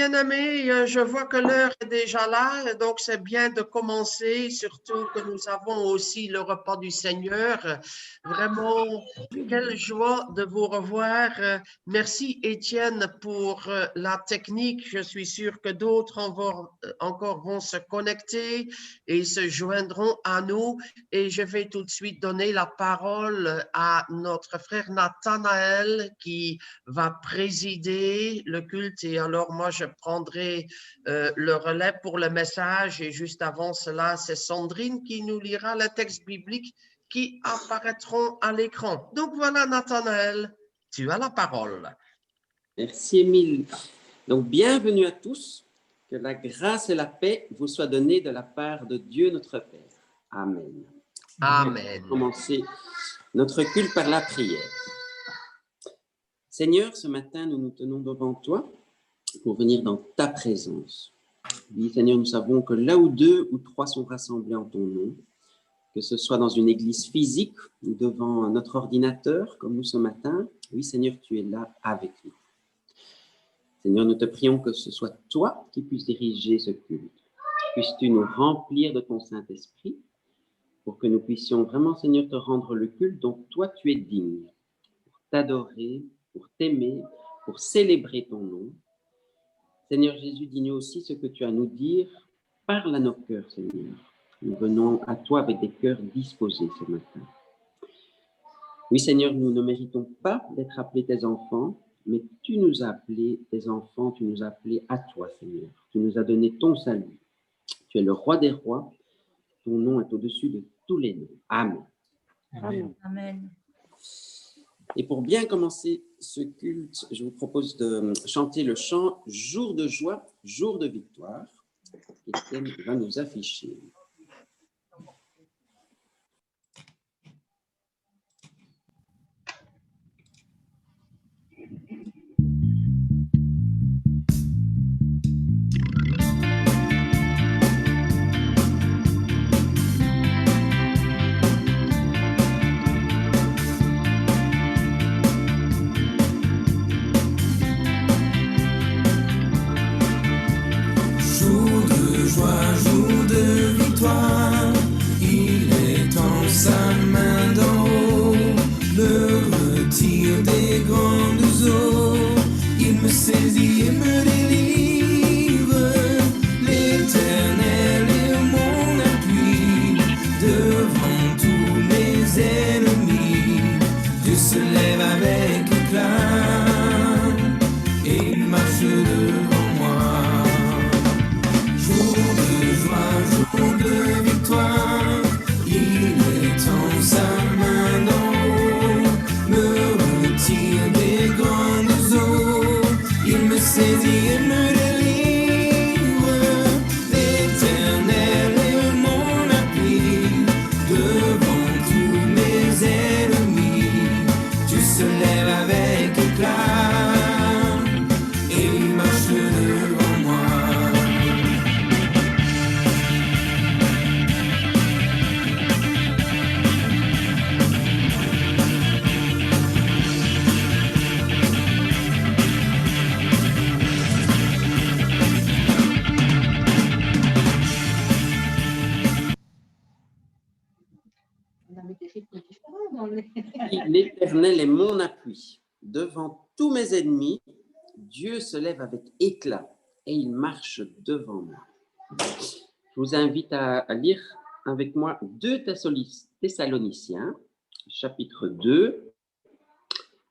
Bien-aimés, je vois que l'heure est déjà là, donc c'est bien de commencer, surtout que nous avons aussi le repas du Seigneur. Vraiment, quelle joie de vous revoir. Merci Étienne pour la technique. Je suis sûr que d'autres encore vont se connecter et se joindront à nous. Et je vais tout de suite donner la parole à notre frère Nathanaël qui va présider le culte. Et alors, moi, je prendrai le relais pour le message. Et juste avant cela, c'est Sandrine qui nous lira le texte biblique qui apparaîtront à l'écran. Donc voilà, Nathanaël, tu as la parole. Merci, Émile. Donc, bienvenue à tous. Que la grâce et la paix vous soient données de la part de Dieu notre Père. Amen. Amen. On va commencer notre culte par la prière. Seigneur, ce matin, nous nous tenons devant toi pour venir dans ta présence. Oui, Seigneur, nous savons que là où 2 ou 3 sont rassemblés en ton nom, que ce soit dans une église physique ou devant notre ordinateur, comme nous ce matin, oui, Seigneur, tu es là avec nous. Seigneur, nous te prions que ce soit toi qui puisses diriger ce culte. Puisses-tu nous remplir de ton Saint-Esprit pour que nous puissions vraiment, Seigneur, te rendre le culte dont toi tu es digne, pour t'adorer, pour t'aimer, pour célébrer ton nom. Seigneur Jésus, dis-nous aussi ce que tu as à nous dire. Parle à nos cœurs, Seigneur. Nous venons à toi avec des cœurs disposés ce matin. Oui, Seigneur, nous ne méritons pas d'être appelés tes enfants, mais tu nous as appelés tes enfants, tu nous as appelés à toi, Seigneur. Tu nous as donné ton salut. Tu es le roi des rois. Ton nom est au-dessus de tous les noms. Amen. Amen. Amen. Et pour bien commencer ce culte, je vous propose de chanter le chant « Jour de joie, jour de victoire » qu'Étienne va nous afficher. Jour de victoire, il étend sa main d'en haut, me retire des grandes eaux, il me saisit et me délivre. L'Éternel est mon appui, devant tous mes ennemis. Dieu se lève avec éclat, et il marche devant moi. Jour de victoire, il étend sa main d'en haut, me retire des grandes eaux, il me saisit et me délivre. L'Éternel est mon appui, devant tous mes ennemis. Dieu se lève avec éclat, et il marche devant moi. L'Éternel est mon appui. Devant tous mes ennemis, Dieu se lève avec éclat et il marche devant moi. Je vous invite à lire avec moi 2 Thessaloniciens, chapitre 2,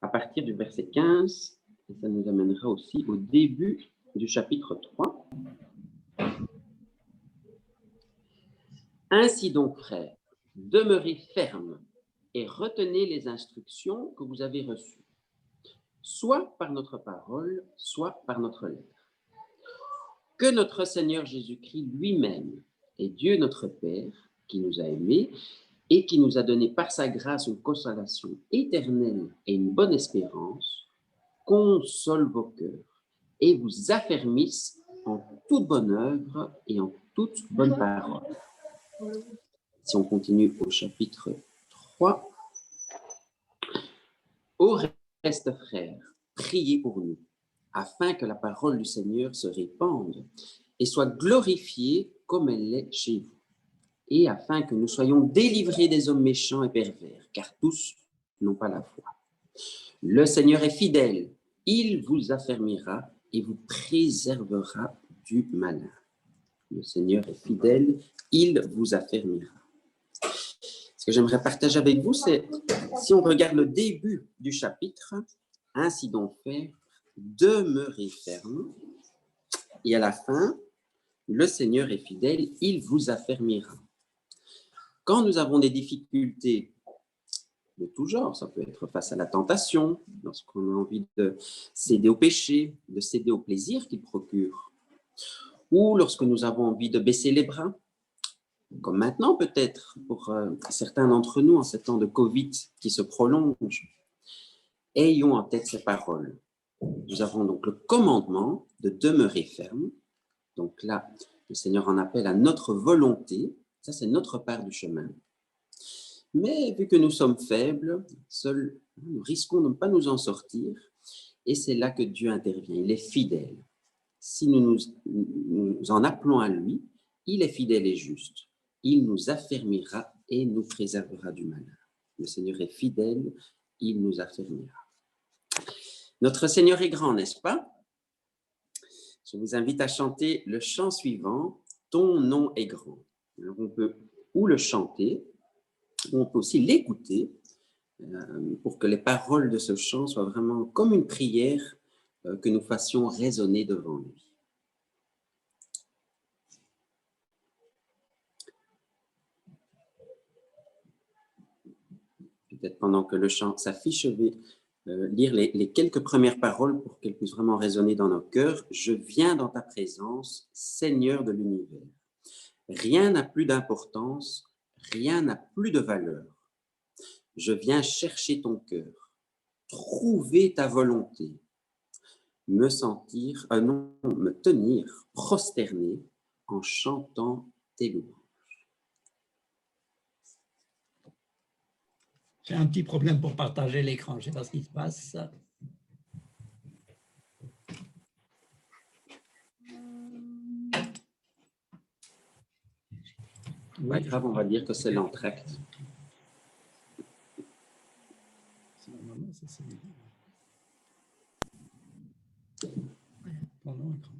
à partir du verset 15, et ça nous amènera aussi au début du chapitre 3. Ainsi donc, frères, demeurez fermes et retenez les instructions que vous avez reçues, soit par notre parole, soit par notre lettre. Que notre Seigneur Jésus-Christ lui-même et Dieu notre Père, qui nous a aimés et qui nous a donné par sa grâce une consolation éternelle et une bonne espérance, console vos cœurs et vous affermisse en toute bonne œuvre et en toute bonne parole. Si on continue au chapitre 3, au reste, frères, priez pour nous, afin que la parole du Seigneur se répande et soit glorifiée comme elle l'est chez vous, et afin que nous soyons délivrés des hommes méchants et pervers, car tous n'ont pas la foi. Le Seigneur est fidèle, il vous affermira et vous préservera du malin. Le Seigneur est fidèle, il vous affermira. Ce que j'aimerais partager avec vous, c'est, si on regarde le début du chapitre, ainsi donc faire, demeurez ferme, et à la fin, le Seigneur est fidèle, il vous affermira. Quand nous avons des difficultés de tout genre, ça peut être face à la tentation, lorsqu'on a envie de céder au péché, de céder au plaisir qu'il procure, ou lorsque nous avons envie de baisser les bras, comme maintenant peut-être pour certains d'entre nous en ces temps de Covid qui se prolonge. Ayons en tête ces paroles. Nous avons donc le commandement de demeurer ferme. Donc là, le Seigneur en appelle à notre volonté. Ça, c'est notre part du chemin. Mais vu que nous sommes faibles, seuls, nous risquons de ne pas nous en sortir. Et c'est là que Dieu intervient. Il est fidèle. Si nous en appelons à lui, il est fidèle et juste. Il nous affermira et nous préservera du malheur. Le Seigneur est fidèle, il nous affermira. Notre Seigneur est grand, n'est-ce pas? Je vous invite à chanter le chant suivant, « Ton nom est grand ». Alors on peut ou le chanter, ou on peut aussi l'écouter pour que les paroles de ce chant soient vraiment comme une prière que nous fassions résonner devant lui. Peut-être pendant que le chant s'affiche, je vais lire les quelques premières paroles pour qu'elles puissent vraiment résonner dans nos cœurs. « Je viens dans ta présence, Seigneur de l'univers. Rien n'a plus d'importance, rien n'a plus de valeur. Je viens chercher ton cœur, trouver ta volonté, me tenir prosterné en chantant tes louanges. » J'ai un petit problème pour partager l'écran, je ne sais pas ce qui se passe. Pas grave, on va dire que c'est l'entracte. Normalement, c'est celui-là. Pendant l'écran.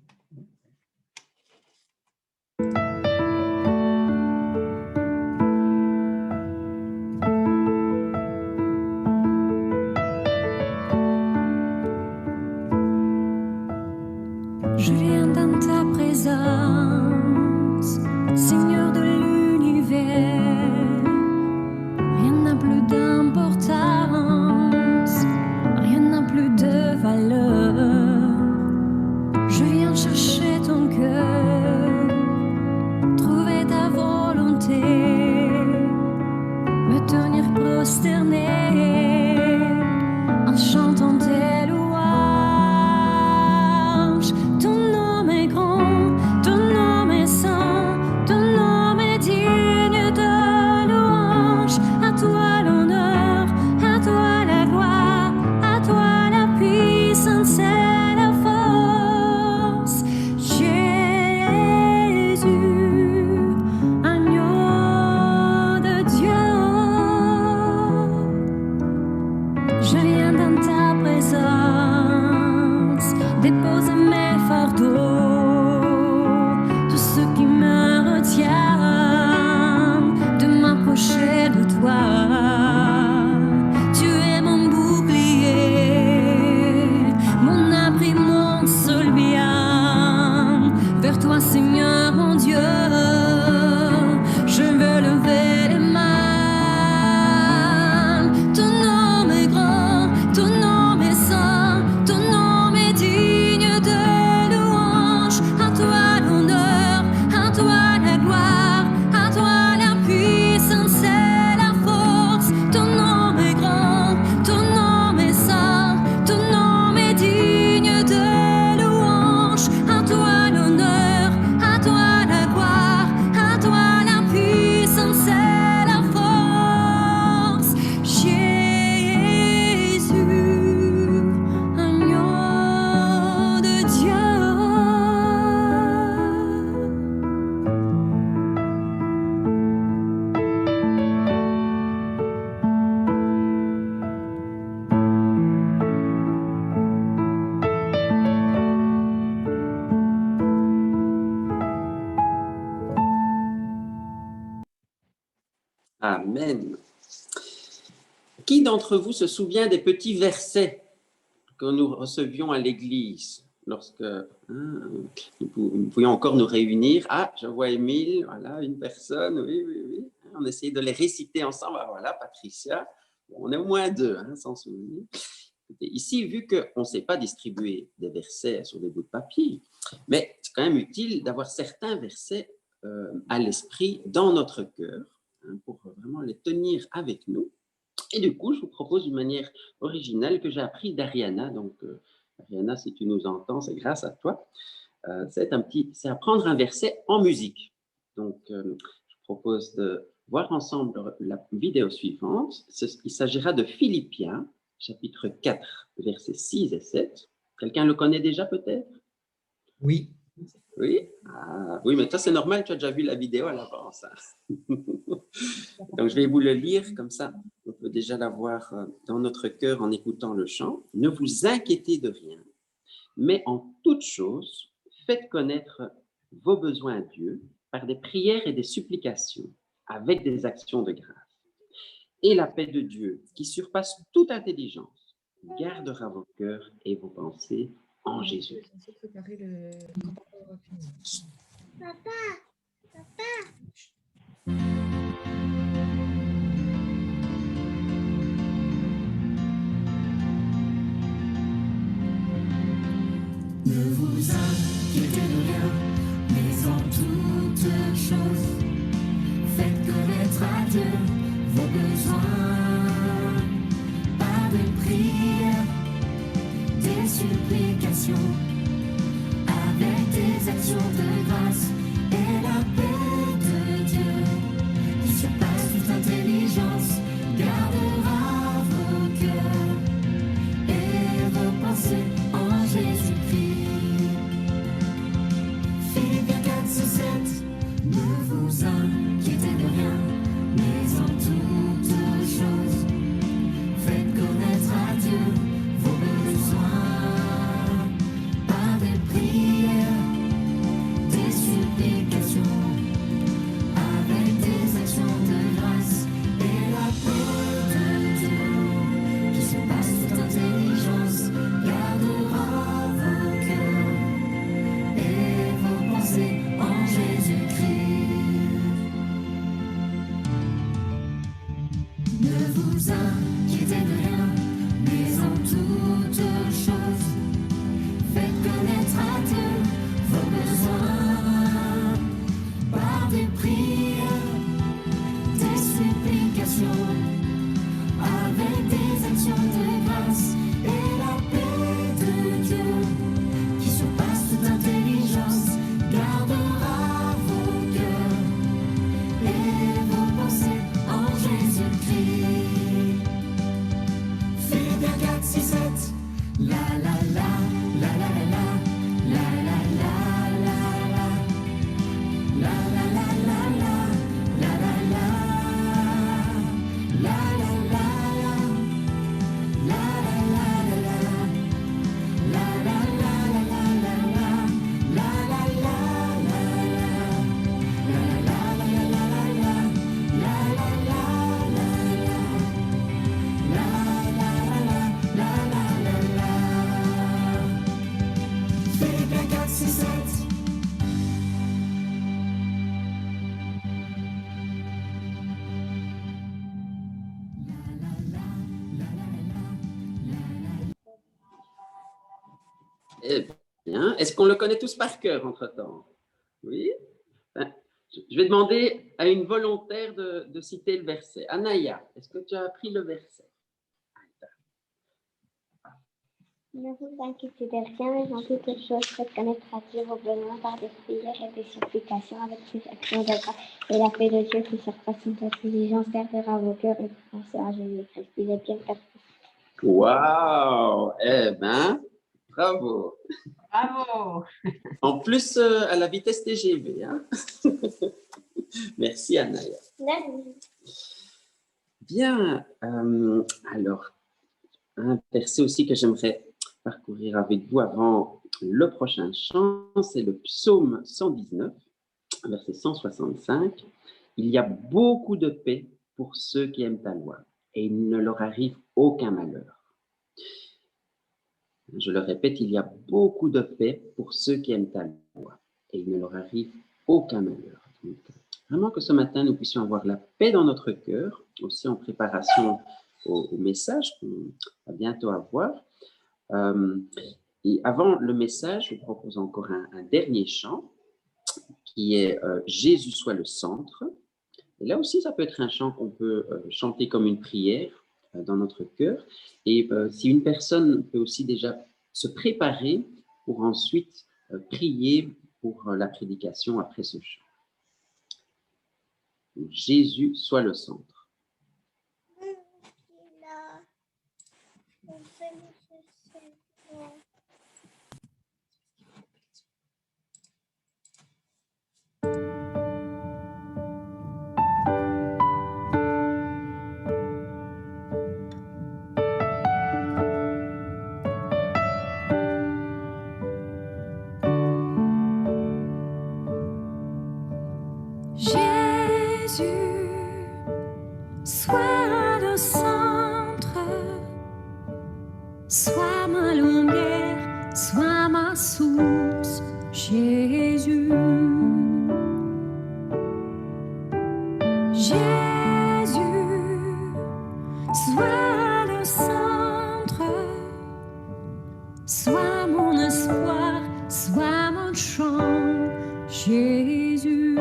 Je viens dans ta présence, Seigneur de l'univers. Rien n'a plus d'importance, rien n'a plus de valeur. Je viens chercher ton cœur, trouver ta volonté, me tenir prosterné en chantant tes louanges. Ton nom est grand, ton nom est saint, ton nom est digne de louange. À toi l'honneur, à toi la gloire, à toi la puissance et la force. Jésus, agneau de Dieu, je viens dans ta présence, déposer mes fardeaux, tout ce qui me retient de m'approcher de toi. Tu es mon bouclier, mon abri, mon seul bien. Vers toi, Seigneur mon Dieu, je veux lever les mains. Ton nom est grand, ton nom est saint, ton nom est digne de louange. À toi l'honneur, à toi la gloire, à toi la puissance et la force. Ton nom est grand, ton nom est saint, ton nom est digne de louange. À toi l'honneur, à toi la gloire, Amen. Qui d'entre vous se souvient des petits versets que nous recevions à l'église lorsque nous pouvions encore nous réunir? Ah, je vois Émile, voilà, une personne, oui. On essayait de les réciter ensemble. Ah, voilà, Patricia. On est au moins deux, sans souvenir. Ici, vu qu'on ne sait pas distribuer des versets sur des bouts de papier, mais c'est quand même utile d'avoir certains versets à l'esprit dans notre cœur pour vraiment les tenir avec nous. Et du coup, je vous propose une manière originale que j'ai appris d'Ariana. Donc, Ariana, si tu nous entends, c'est grâce à toi. C'est apprendre un verset en musique. Donc, je propose de voir ensemble la vidéo suivante. Il s'agira de Philippiens, chapitre 4, versets 6 et 7. Quelqu'un le connaît déjà peut-être? Oui. Oui? Oui, mais toi, c'est normal, tu as déjà vu la vidéo à l'avance. Donc, je vais vous le lire comme ça. On peut déjà l'avoir dans notre cœur en écoutant le chant. Ne vous inquiétez de rien, mais en toute chose, faites connaître vos besoins à Dieu par des prières et des supplications, avec des actions de grâce. Et la paix de Dieu, qui surpasse toute intelligence, gardera vos cœurs et vos pensées en Jésus. Ne vous inquiétez de rien, mais en toutes choses, faites connaître à Dieu vos besoins par des prières, des supplications, avec des actions de grâce. Et la paix de Dieu, qui surpasse toute intelligence, gardera vos cœurs et vos pensées en Jésus-Christ. Philippiens 4, 6, 7. Ne vous inquiétez de rien, mais en toutes choses, faites connaître à Dieu vos besoins par des prières, des supplications, avec des actions de grâce. Et la paix de Dieu, qui surpasse toute intelligence, gardera vos cœurs et vos pensées en Jésus-Christ. Ne vous inquiétez de rien, mais en toutes choses, faites connaître à Dieu vos besoins par des prières, des supplications, avec des actions de grâce. Et la paix de Dieu, qui surpasse toute intelligence, gardera vos cœurs et vos pensées en Jésus-Christ. Philippiens 4, 6, 7. La la la, la la la la, la la la la la, la la la la la, la la la, la la la la, la la la la, la la la Philippiens 4, 6, 7. Eh bien, est-ce qu'on le connaît tous par cœur entre-temps? Oui? Je vais demander à une volontaire de citer le verset. Anaya, est-ce que tu as appris le verset? Ne vous inquiétez de rien, mais en toutes choses, faites connaître à Dieu vos besoins par des prières et des supplications avec des actions de grâce. Et la paix de Dieu, qui surpasse toute intelligence, gardera vos cœurs et vos pensées en Jésus-Christ. Philippiens 4. Waouh! Eh bien, bravo! Bravo! En plus, à la vitesse TGV. Hein? Merci, Anaya. Bien, alors, un verset aussi que j'aimerais parcourir avec vous avant le prochain chant, c'est le psaume 119, verset 165. Il y a beaucoup de paix pour ceux qui aiment ta loi, et il ne leur arrive aucun malheur. Je le répète, il y a beaucoup de paix pour ceux qui aiment ta loi, et il ne leur arrive aucun malheur. Donc, vraiment que ce matin, nous puissions avoir la paix dans notre cœur, aussi en préparation au message qu'on va bientôt avoir. Et avant le message, je vous propose encore un dernier chant qui est Jésus soit le centre. Et là aussi, ça peut être un chant qu'on peut chanter comme une prière dans notre cœur. Et si une personne peut aussi déjà se préparer pour ensuite prier pour la prédication après ce chant. Donc, Jésus soit le centre. Jésus, sois le centre, sois ma lumière, sois ma source, Jésus. Jésus, sois le centre, sois mon espoir, sois mon chant, Jésus.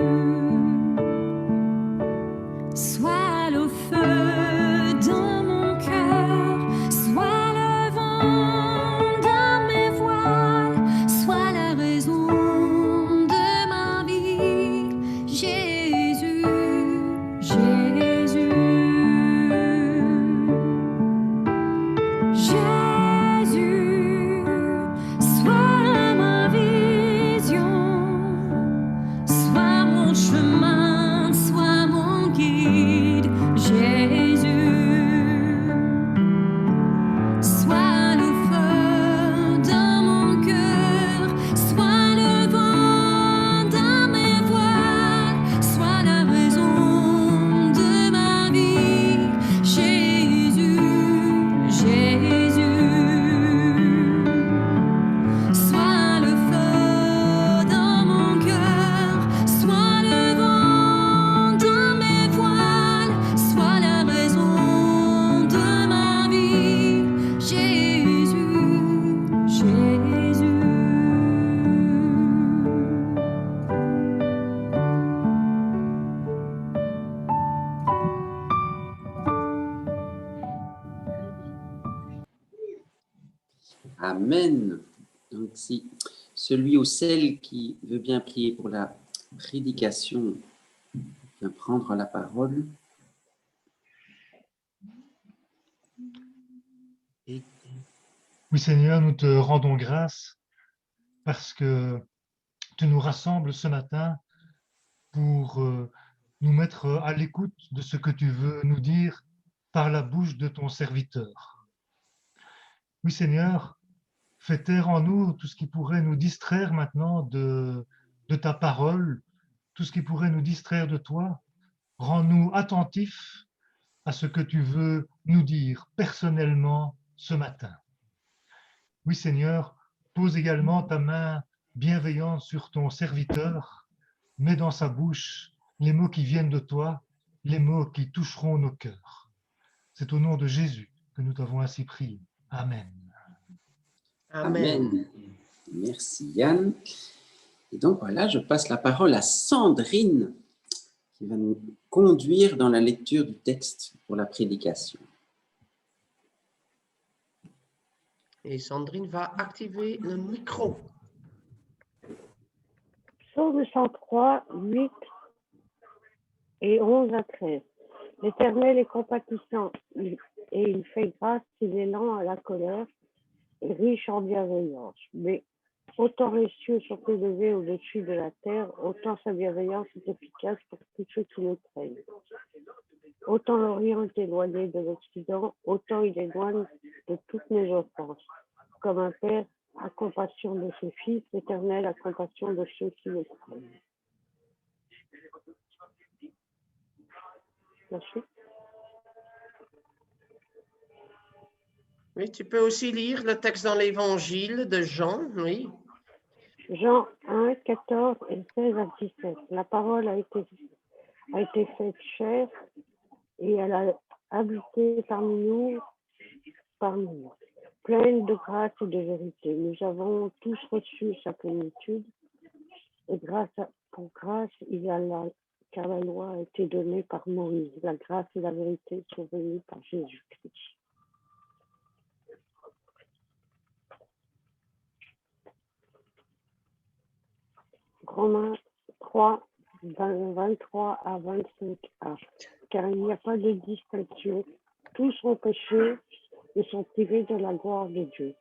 Sois le feu dans mon cœur, sois le vent dans mes voiles, sois la raison de ma vie, Jésus, Jésus. Jésus, sois ma vision, sois mon chemin, sois mon guide, Jésus. Sois le feu dans mon cœur, sois le vent dans mes voiles, sois la raison de ma vie, Jésus, Jésus. Sois le feu dans mon cœur, sois le vent dans mes voiles, sois la raison de ma vie, Jésus, Jésus. Amen. Donc, si celui ou celle qui veut bien prier pour la prédication vient prendre la parole. Oui, Seigneur, nous te rendons grâce parce que tu nous rassembles ce matin pour nous mettre à l'écoute de ce que tu veux nous dire par la bouche de ton serviteur. Oui, Seigneur, fais taire en nous tout ce qui pourrait nous distraire maintenant de ta parole, tout ce qui pourrait nous distraire de toi. Rends-nous attentifs à ce que tu veux nous dire personnellement ce matin. Oui, Seigneur, pose également ta main bienveillante sur ton serviteur, mets dans sa bouche les mots qui viennent de toi, les mots qui toucheront nos cœurs. C'est au nom de Jésus que nous t'avons ainsi prié. Amen. Amen. Merci Yann. Et donc voilà, je passe la parole à Sandrine qui va nous conduire dans la lecture du texte pour la prédication. Et Sandrine va activer le micro. Psaume 103, 8 et 11 à 13. L'Éternel est compatissant et il fait grâce, il est lent à la colère et riche en bienveillance. Mais autant les cieux sont élevés au-dessus de la terre, autant sa bienveillance est efficace pour tous ceux qui le craignent. Autant l'Orient est éloigné de l'Occident, autant il éloigne de toutes mes offenses. Comme un père a compassion de ses fils, l'Éternel a compassion de ceux qui le craignent. La suite. Oui, tu peux aussi lire le texte dans l'Évangile de Jean, oui. Jean 1, 14 et 16 à 17. La parole a été faite chair et elle a habité parmi nous, pleine de grâce et de vérité. Nous avons tous reçu sa plénitude et pour grâce, car la loi a été donnée par Moïse. La grâce et la vérité sont venues par Jésus-Christ. Romains 3, 23 à 25a. Car il n'y a pas de distinction. Tous ont péché et sont privés de la gloire de Dieu.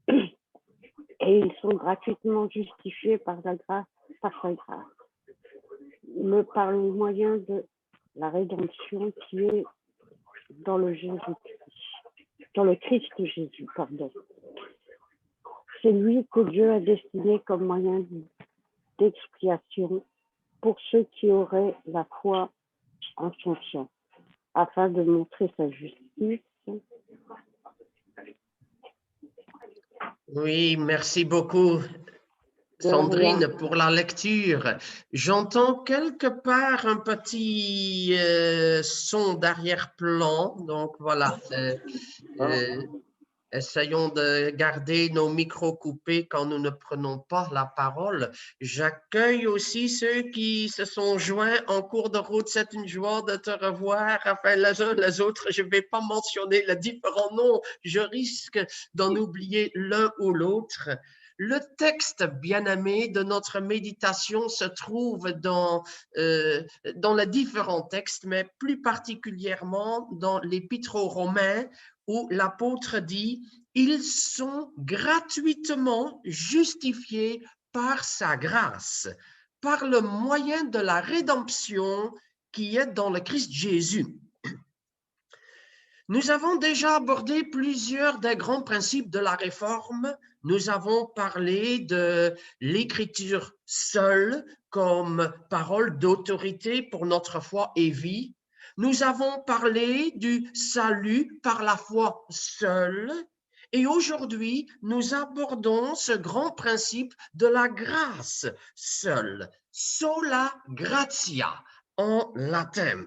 Et ils sont gratuitement justifiés par sa grâce, par le moyen de la rédemption qui est dans le Christ Jésus, pardon. C'est lui que Dieu a destiné comme moyen d'expiation pour ceux qui auraient la foi en son sang, afin de montrer sa justice. Oui, merci beaucoup, Sandrine, pour la lecture. J'entends quelque part un petit son d'arrière-plan, donc voilà. Essayons de garder nos micros coupés quand nous ne prenons pas la parole. J'accueille aussi ceux qui se sont joints en cours de route. C'est une joie de te revoir. Enfin, les uns les autres, je ne vais pas mentionner les différents noms. Je risque d'en oublier l'un ou l'autre. Le texte bien-aimé de notre méditation se trouve dans les différents textes, mais plus particulièrement dans l'Épître aux Romains, où l'apôtre dit « Ils sont gratuitement justifiés par sa grâce, par le moyen de la rédemption qui est dans le Christ Jésus. » Nous avons déjà abordé plusieurs des grands principes de la Réforme. Nous avons parlé de l'écriture seule comme parole d'autorité pour notre foi et vie. Nous avons parlé du salut par la foi seule. Et aujourd'hui, nous abordons ce grand principe de la grâce seule, sola gratia en latin.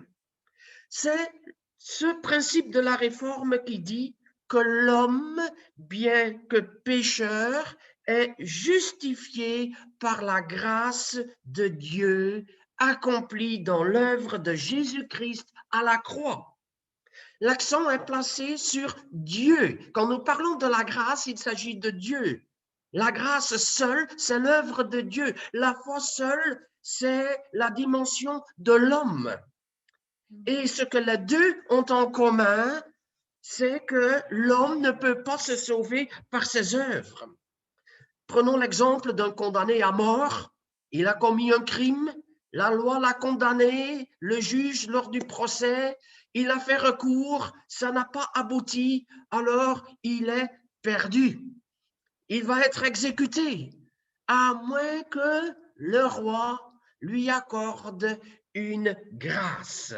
C'est ce principe de la Réforme qui dit que l'homme, bien que pécheur, est justifié par la grâce de Dieu accomplie dans l'œuvre de Jésus-Christ à la croix. L'accent est placé sur Dieu. Quand nous parlons de la grâce, il s'agit de Dieu. La grâce seule, c'est l'œuvre de Dieu. La foi seule, c'est la dimension de l'homme. Et ce que les deux ont en commun, c'est que l'homme ne peut pas se sauver par ses œuvres. Prenons l'exemple d'un condamné à mort. Il a commis un crime, la loi l'a condamné, le juge lors du procès, il a fait recours, ça n'a pas abouti, alors il est perdu. Il va être exécuté, à moins que le roi lui accorde une grâce.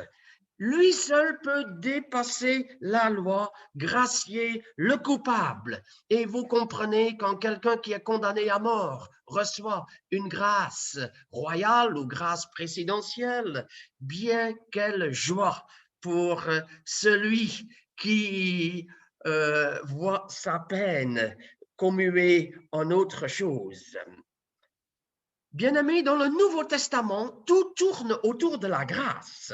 Lui seul peut dépasser la loi, gracier le coupable. Et vous comprenez, quand quelqu'un qui est condamné à mort reçoit une grâce royale ou grâce présidentielle, bien quelle joie pour celui qui voit sa peine commuée en autre chose. Bien-aimés, dans le Nouveau Testament, tout tourne autour de la grâce.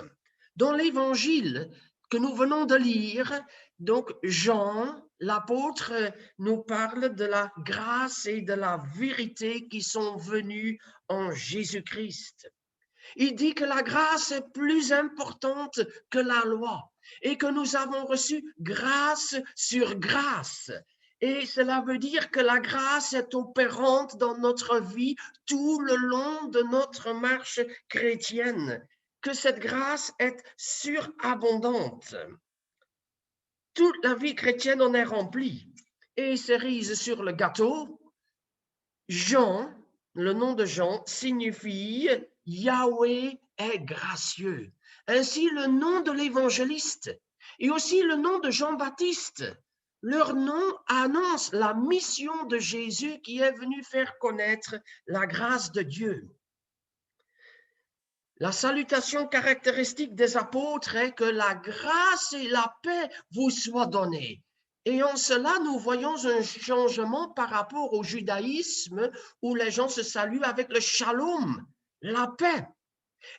Dans l'Évangile que nous venons de lire, donc Jean, l'apôtre, nous parle de la grâce et de la vérité qui sont venues en Jésus-Christ. Il dit que la grâce est plus importante que la loi et que nous avons reçu grâce sur grâce. Et cela veut dire que la grâce est opérante dans notre vie tout le long de notre marche chrétienne, que cette grâce est surabondante. Toute la vie chrétienne en est remplie. Et cerise sur le gâteau, Jean, le nom de Jean, signifie Yahweh est gracieux. Ainsi, le nom de l'évangéliste et aussi le nom de Jean-Baptiste Leur nom annonce la mission de Jésus qui est venu faire connaître la grâce de Dieu. La salutation caractéristique des apôtres est que la grâce et la paix vous soient données. Et en cela, nous voyons un changement par rapport au judaïsme où les gens se saluent avec le shalom, la paix.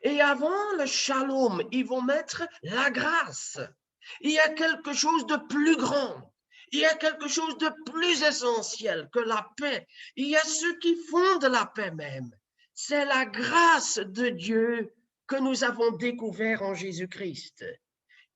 Et avant le shalom, ils vont mettre la grâce. Il y a quelque chose de plus grand. Il y a quelque chose de plus essentiel que la paix. Il y a ceux qui font de la paix même. C'est la grâce de Dieu que nous avons découvert en Jésus-Christ.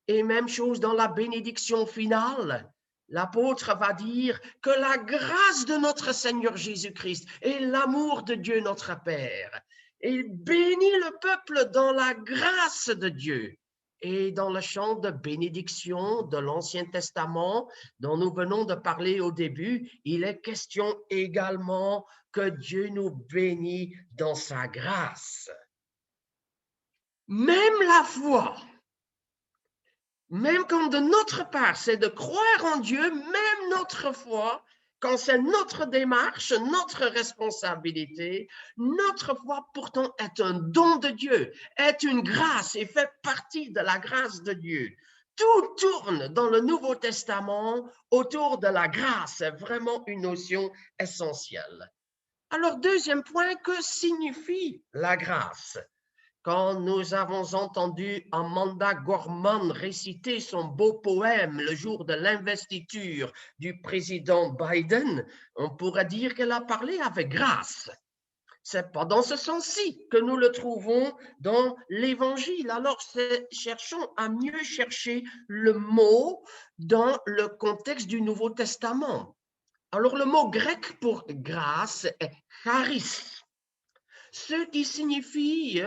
Et même chose dans la bénédiction finale. L'apôtre va dire que la grâce de notre Seigneur Jésus-Christ et l'amour de Dieu notre Père. Il bénit le peuple dans la grâce de Dieu. Et dans le chant de bénédiction de l'Ancien Testament, dont nous venons de parler au début, il est question également que Dieu nous bénit dans sa grâce. Même la foi, même quand de notre part, c'est de croire en Dieu, même notre foi, quand c'est notre démarche, notre responsabilité, notre foi pourtant est un don de Dieu, est une grâce et fait partie de la grâce de Dieu. Tout tourne dans le Nouveau Testament autour de la grâce, c'est vraiment une notion essentielle. Alors, deuxième point, que signifie la grâce? Quand nous avons entendu Amanda Gorman réciter son beau poème le jour de l'investiture du président Biden, on pourrait dire qu'elle a parlé avec grâce. C'est pas dans ce sens-ci que nous le trouvons dans l'Évangile. Alors, cherchons à mieux chercher le mot dans le contexte du Nouveau Testament. Alors, le mot grec pour grâce est charis. Ce qui signifie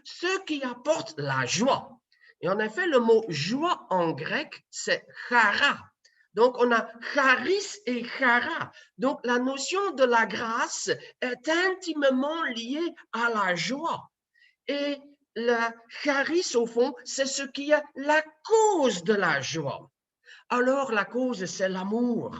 ce qui apporte la joie. Et en effet, le mot joie en grec, c'est chara. Donc, on a charis et chara. Donc, la notion de la grâce est intimement liée à la joie. Et le charis, au fond, c'est ce qui est la cause de la joie. Alors, la cause, c'est l'amour,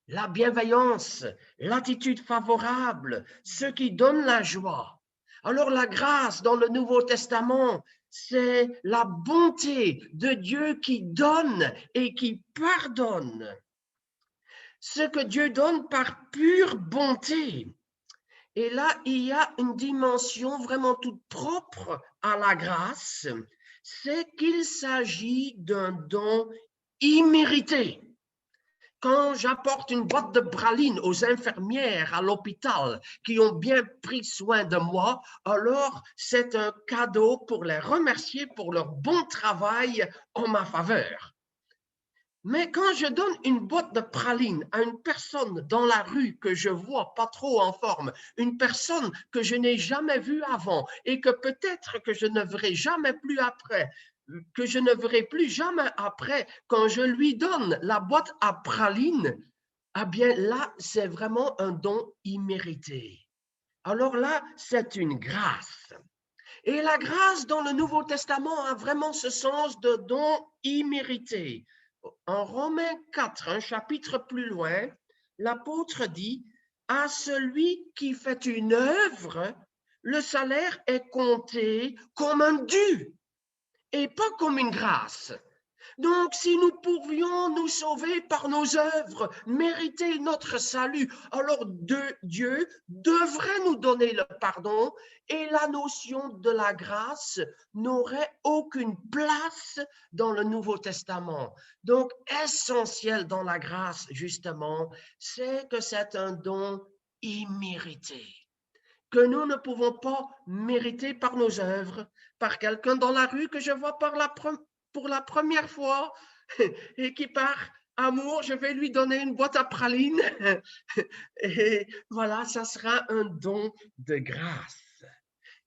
la bienveillance, l'attitude favorable, ce qui donne la joie. Alors la grâce dans le Nouveau Testament, c'est la bonté de Dieu qui donne et qui pardonne. Ce que Dieu donne par pure bonté. Et là, il y a une dimension vraiment toute propre à la grâce, c'est qu'il s'agit d'un don immérité. Quand j'apporte une boîte de pralines aux infirmières à l'hôpital qui ont bien pris soin de moi, alors c'est un cadeau pour les remercier pour leur bon travail en ma faveur. Mais quand je donne une boîte de pralines à une personne dans la rue que je vois pas trop en forme, une personne que je n'ai jamais vue avant et que peut-être que je ne verrai jamais plus après, quand je lui donne la boîte à pralines, eh bien là, c'est vraiment un don immérité. Alors là, c'est une grâce. Et la grâce dans le Nouveau Testament a vraiment ce sens de don immérité. En Romains 4, un chapitre plus loin, l'apôtre dit « À celui qui fait une œuvre, le salaire est compté comme un dû et pas comme une grâce. » Donc, si nous pouvions nous sauver par nos œuvres, mériter notre salut, alors Dieu devrait nous donner le pardon et la notion de la grâce n'aurait aucune place dans le Nouveau Testament. Donc, essentiel dans la grâce, justement, c'est que c'est un don immérité, que nous ne pouvons pas mériter par nos œuvres, par quelqu'un dans la rue que je vois pour la première fois et qui par amour, je vais lui donner une boîte à pralines. Et voilà, ça sera un don de grâce.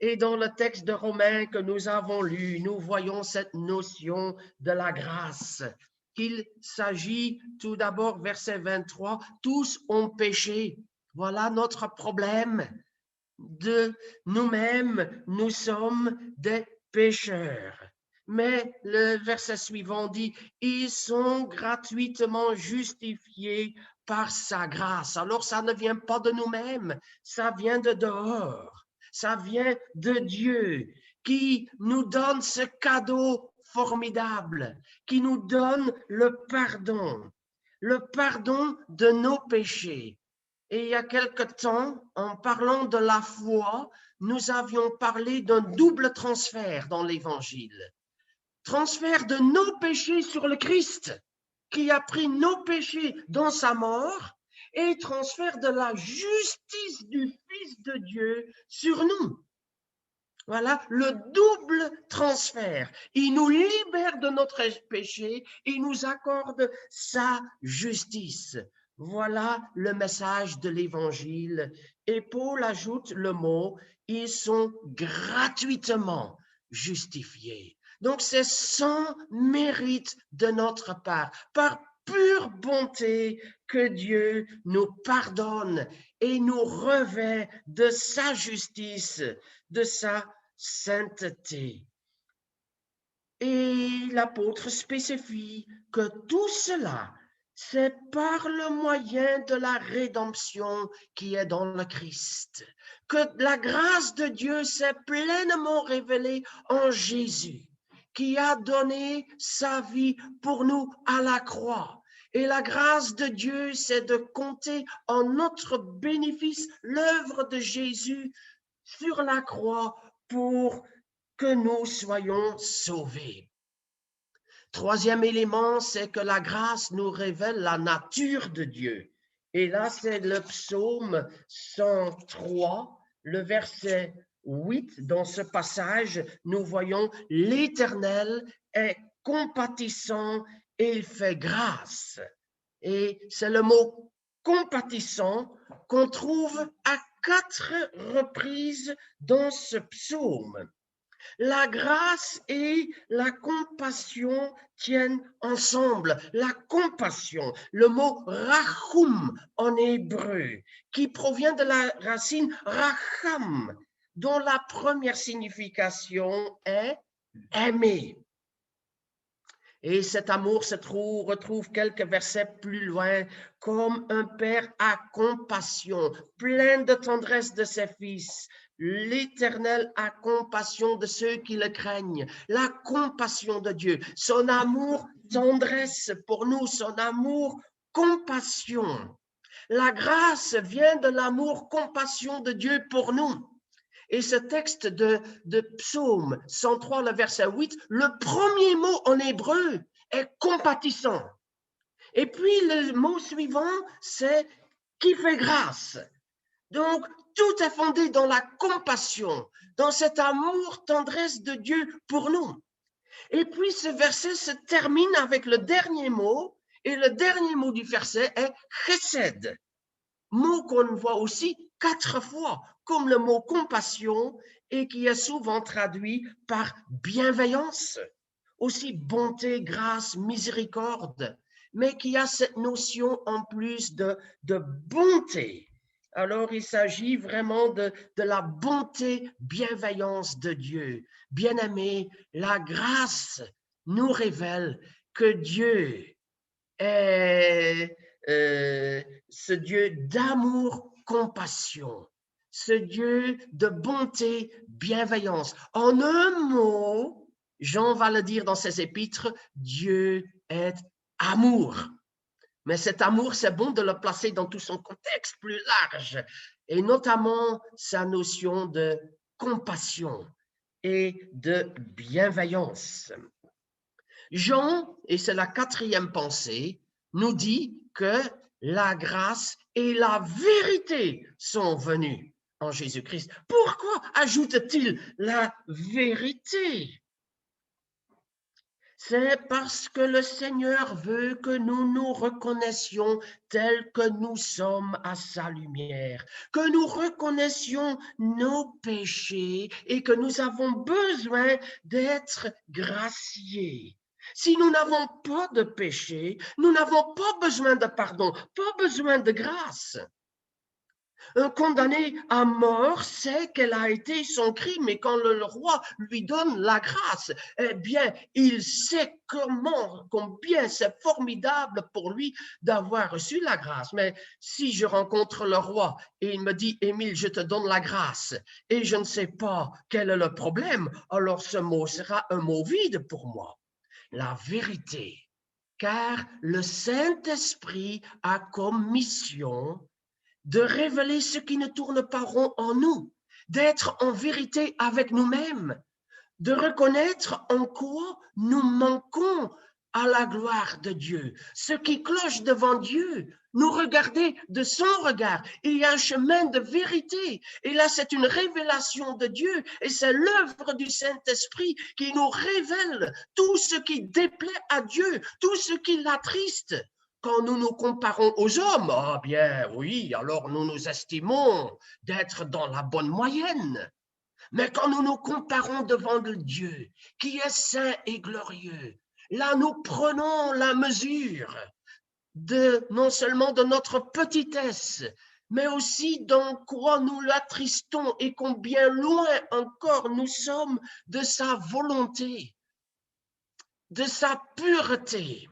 Et dans le texte de Romains que nous avons lu, nous voyons cette notion de la grâce. Il s'agit tout d'abord, verset 23, tous ont péché. Voilà notre problème. De nous-mêmes, nous sommes des pécheurs. Mais le verset suivant dit, ils sont gratuitement justifiés par sa grâce. Alors, ça ne vient pas de nous-mêmes, ça vient de dehors, ça vient de Dieu qui nous donne ce cadeau formidable, qui nous donne le pardon de nos péchés. Et il y a quelque temps, en parlant de la foi, nous avions parlé d'un double transfert dans l'Évangile. Transfert de nos péchés sur le Christ, qui a pris nos péchés dans sa mort, et transfert de la justice du Fils de Dieu sur nous. Voilà le double transfert. Il nous libère de notre péché, il nous accorde sa justice. Voilà le message de l'Évangile. Et Paul ajoute le mot, ils sont gratuitement justifiés. Donc c'est sans mérite de notre part, par pure bonté que Dieu nous pardonne et nous revêt de sa justice, de sa sainteté. Et l'apôtre spécifie que tout cela, c'est par le moyen de la rédemption qui est dans le Christ, que la grâce de Dieu s'est pleinement révélée en Jésus, qui a donné sa vie pour nous à la croix. Et la grâce de Dieu, c'est de compter en notre bénéfice l'œuvre de Jésus sur la croix pour que nous soyons sauvés. Troisième élément, c'est que la grâce nous révèle la nature de Dieu. Et là, c'est le psaume 103, le verset 8. Dans ce passage, nous voyons « L'Éternel est compatissant et il fait grâce ». Et c'est le mot « compatissant » qu'on trouve à 4 reprises dans ce psaume. La grâce et la compassion tiennent ensemble. La compassion, le mot rachum en hébreu, qui provient de la racine racham, dont la première signification est aimer. Et cet amour se retrouve quelques versets plus loin, comme un père a compassion, plein de tendresse de ses fils. L'Éternel a compassion de ceux qui le craignent. La compassion de Dieu, son amour, tendresse pour nous, son amour, compassion. La grâce vient de l'amour, compassion de Dieu pour nous. Et ce texte de Psaume 103, le verset 8, le premier mot en hébreu est compatissant. Et puis le mot suivant, c'est qui fait grâce. Donc, tout est fondé dans la compassion, dans cet amour, tendresse de Dieu pour nous. Et puis ce verset se termine avec le dernier mot, et le dernier mot du verset est chesed, mot qu'on voit aussi 4 fois, comme le mot compassion et qui est souvent traduit par bienveillance, aussi bonté, grâce, miséricorde, mais qui a cette notion en plus de bonté. Alors, il s'agit vraiment de la bonté, bienveillance de Dieu. Bien-aimés, la grâce nous révèle que Dieu est ce Dieu d'amour, compassion, ce Dieu de bonté, bienveillance. En un mot, Jean va le dire dans ses épîtres, Dieu est amour. Mais cet amour, c'est bon de le placer dans tout son contexte plus large, et notamment sa notion de compassion et de bienveillance. Jean, et c'est la 4e pensée, nous dit que la grâce et la vérité sont venues en Jésus-Christ. Pourquoi ajoute-t-il la vérité? C'est parce que le Seigneur veut que nous nous reconnaissions tels que nous sommes à sa lumière, que nous reconnaissions nos péchés et que nous avons besoin d'être graciés. Si nous n'avons pas de péché, nous n'avons pas besoin de pardon, pas besoin de grâce. Un condamné à mort sait quel a été son crime, et quand le roi lui donne la grâce, eh bien, il sait combien c'est formidable pour lui d'avoir reçu la grâce. Mais si je rencontre le roi et il me dit, Émile, je te donne la grâce, et je ne sais pas quel est le problème, alors ce mot sera un mot vide pour moi. La vérité, car le Saint-Esprit a comme mission de révéler ce qui ne tourne pas rond en nous, d'être en vérité avec nous-mêmes, de reconnaître en quoi nous manquons à la gloire de Dieu, ce qui cloche devant Dieu, nous regarder de son regard. Il y a un chemin de vérité, et là c'est une révélation de Dieu, et c'est l'œuvre du Saint-Esprit qui nous révèle tout ce qui déplaît à Dieu, tout ce qui l'attriste. Quand nous nous comparons aux hommes, ah bien oui, alors nous nous estimons d'être dans la bonne moyenne. Mais quand nous nous comparons devant le Dieu, qui est saint et glorieux, là nous prenons la mesure non seulement de notre petitesse, mais aussi dans quoi nous l'attristons et combien loin encore nous sommes de sa volonté, de sa pureté,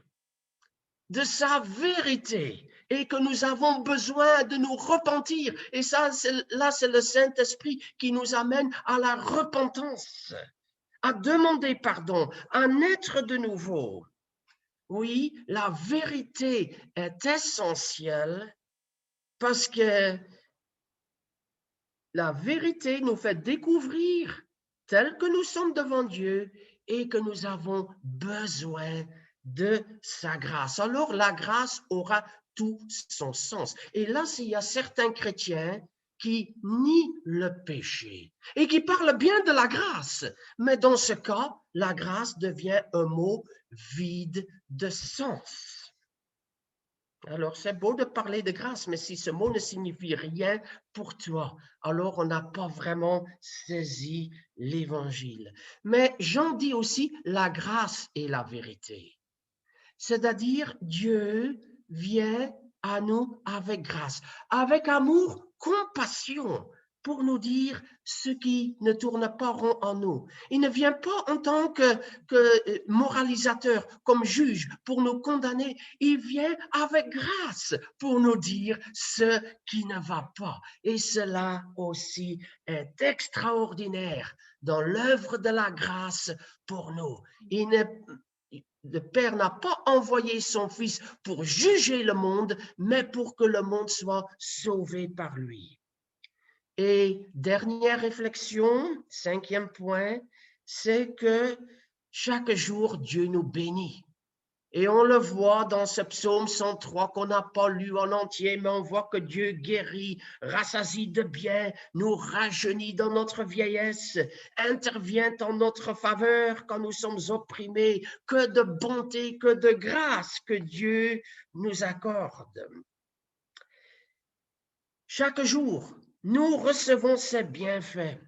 de sa vérité, et que nous avons besoin de nous repentir. Et ça, là, c'est le Saint-Esprit qui nous amène à la repentance, à demander pardon, à naître de nouveau. Oui, la vérité est essentielle parce que la vérité nous fait découvrir tel que nous sommes devant Dieu et que nous avons besoin de sa grâce. Alors la grâce aura tout son sens. Et là, s'il y a certains chrétiens qui nient le péché et qui parlent bien de la grâce, mais dans ce cas, la grâce devient un mot vide de sens. Alors, c'est beau de parler de grâce, mais si ce mot ne signifie rien pour toi, alors on n'a pas vraiment saisi l'Évangile. Mais Jean dit aussi la grâce et la vérité. C'est-à-dire, Dieu vient à nous avec grâce, avec amour, compassion, pour nous dire ce qui ne tourne pas rond en nous. Il ne vient pas en tant que moralisateur, comme juge, pour nous condamner. Il vient avec grâce pour nous dire ce qui ne va pas. Et cela aussi est extraordinaire dans l'œuvre de la grâce pour nous. Le Père n'a pas envoyé son Fils pour juger le monde, mais pour que le monde soit sauvé par lui. Et dernière réflexion, 5e point, c'est que chaque jour, Dieu nous bénit. Et on le voit dans ce psaume 103 qu'on n'a pas lu en entier, mais on voit que Dieu guérit, rassasie de bien, nous rajeunit dans notre vieillesse, intervient en notre faveur quand nous sommes opprimés. Que de bonté, que de grâce que Dieu nous accorde. Chaque jour, nous recevons ces bienfaits,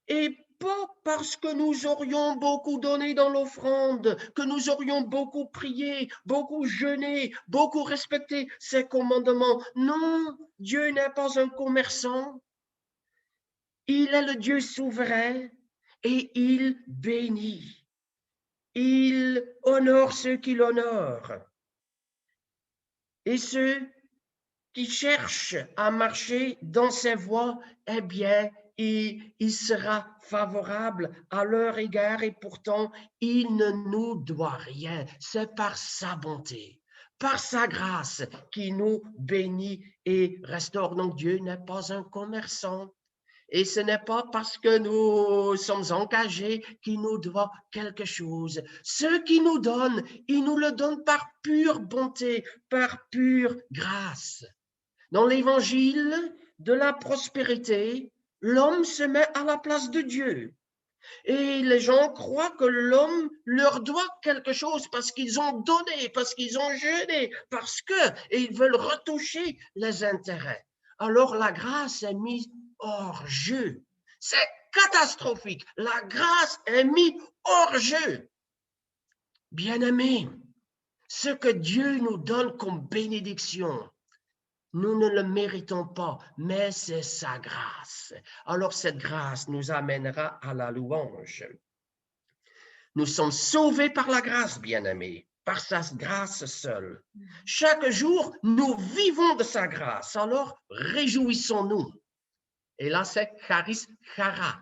et pas parce que nous aurions beaucoup donné dans l'offrande, que nous aurions beaucoup prié, beaucoup jeûné, beaucoup respecté ses commandements. Non, Dieu n'est pas un commerçant. Il est le Dieu souverain et il bénit. Il honore ceux qui l'honorent. Et ceux qui cherchent à marcher dans ses voies, eh bien, il sera favorable à leur égard et pourtant, il ne nous doit rien. C'est par sa bonté, par sa grâce qu'il nous bénit et restaure. Donc, Dieu n'est pas un commerçant. Et ce n'est pas parce que nous sommes engagés qu'il nous doit quelque chose. Ce qu'il nous donne, il nous le donne par pure bonté, par pure grâce. Dans l'évangile de la prospérité, l'homme se met à la place de Dieu. Et les gens croient que l'homme leur doit quelque chose parce qu'ils ont donné, parce qu'ils ont jeûné, et ils veulent retoucher les intérêts. Alors la grâce est mise hors jeu. C'est catastrophique. La grâce est mise hors jeu. Bien-aimés, ce que Dieu nous donne comme bénédiction, Nous ne le méritons pas, mais c'est sa grâce. Alors cette grâce nous amènera à la louange. Nous sommes sauvés par la grâce, bien-aimés, par sa grâce seule. Chaque jour, nous vivons de sa grâce, alors réjouissons-nous. Et là, c'est charis, chara,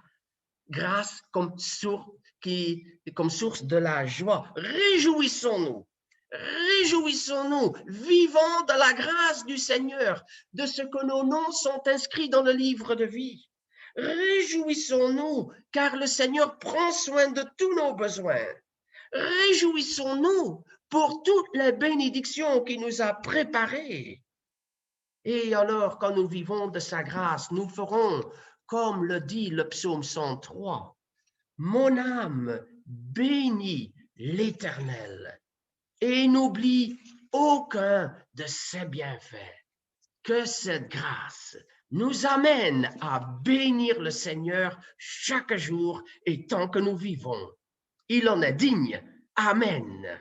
grâce comme source de la joie. Réjouissons-nous. Réjouissons-nous, vivons de la grâce du Seigneur, de ce que nos noms sont inscrits dans le livre de vie. Réjouissons-nous, car le Seigneur prend soin de tous nos besoins. Réjouissons-nous pour toutes les bénédictions qu'il nous a préparées. Et alors, quand nous vivons de sa grâce, nous ferons, comme le dit le psaume 103, « Mon âme bénit l'Éternel et n'oublie aucun de ses bienfaits. » Que cette grâce nous amène à bénir le Seigneur chaque jour et tant que nous vivons. Il en est digne. Amen.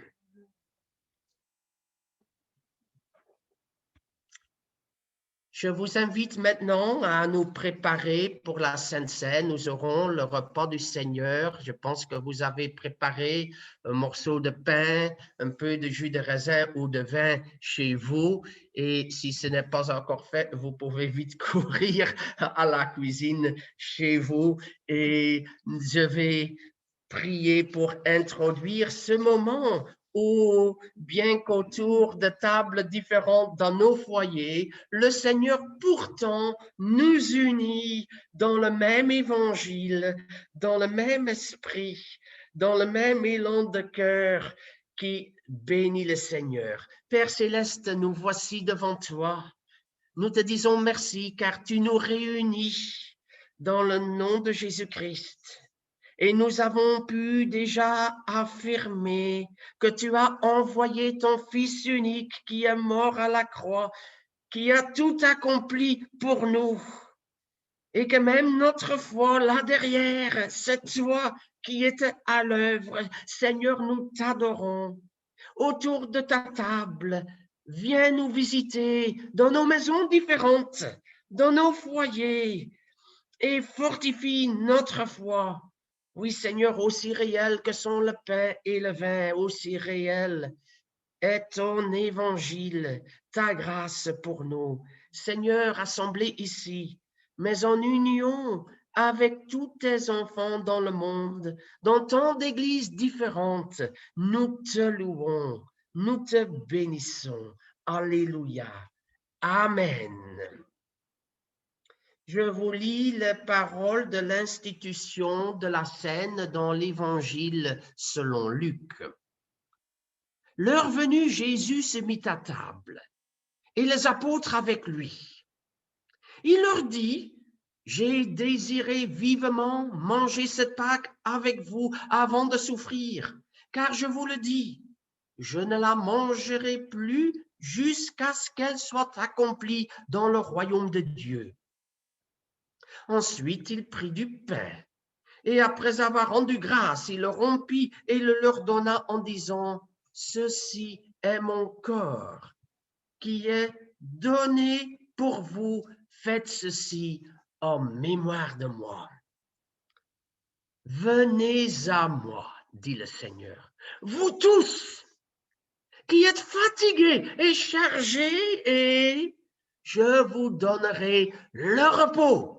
Je vous invite maintenant à nous préparer pour la Sainte Seine. Nous aurons le repas du Seigneur. Je pense que vous avez préparé un morceau de pain, un peu de jus de raisin ou de vin chez vous. Et si ce n'est pas encore fait, vous pouvez vite courir à la cuisine chez vous. Et je vais prier pour introduire ce moment où, bien qu'autour de tables différentes dans nos foyers, le Seigneur pourtant nous unit dans le même évangile, dans le même esprit, dans le même élan de cœur qui bénit le Seigneur. Père Céleste, nous voici devant toi. Nous te disons merci car tu nous réunis dans le nom de Jésus-Christ. Et nous avons pu déjà affirmer que tu as envoyé ton Fils unique qui est mort à la croix, qui a tout accompli pour nous. Et que même notre foi là derrière, c'est toi qui étais à l'œuvre. Seigneur, nous t'adorons. Autour de ta table, viens nous visiter dans nos maisons différentes, dans nos foyers, et fortifie notre foi. Oui, Seigneur, aussi réel que sont le pain et le vin, aussi réel est ton évangile, ta grâce pour nous. Seigneur, assemblés ici, mais en union avec tous tes enfants dans le monde, dans tant d'églises différentes, nous te louons, nous te bénissons. Alléluia. Amen. Je vous lis les paroles de l'institution de la Seine dans l'Évangile selon Luc. L'heure venue, Jésus se mit à table et les apôtres avec lui. Il leur dit, « J'ai désiré vivement manger cette Pâque avec vous avant de souffrir, car je vous le dis, je ne la mangerai plus jusqu'à ce qu'elle soit accomplie dans le royaume de Dieu. » Ensuite, il prit du pain, et après avoir rendu grâce, il le rompit et le leur donna en disant, « Ceci est mon corps, qui est donné pour vous, faites ceci en mémoire de moi. » « Venez à moi, dit le Seigneur, vous tous qui êtes fatigués et chargés, et je vous donnerai le repos. »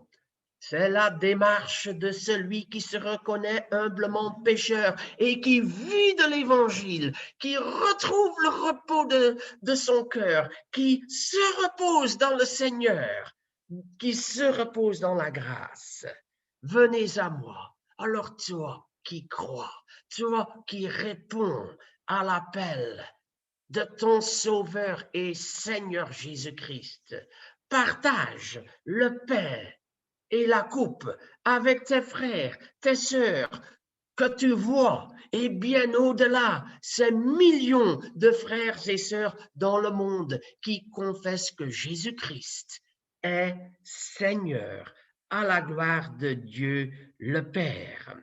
C'est la démarche de celui qui se reconnaît humblement pécheur et qui vit de l'Évangile, qui retrouve le repos de son cœur, qui se repose dans le Seigneur, qui se repose dans la grâce. Venez à moi. Alors toi qui crois, toi qui réponds à l'appel de ton Sauveur et Seigneur Jésus-Christ, partage le pain et la coupe avec tes frères, tes sœurs, que tu vois, et bien au-delà, ces millions de frères et sœurs dans le monde qui confessent que Jésus-Christ est Seigneur, à la gloire de Dieu le Père.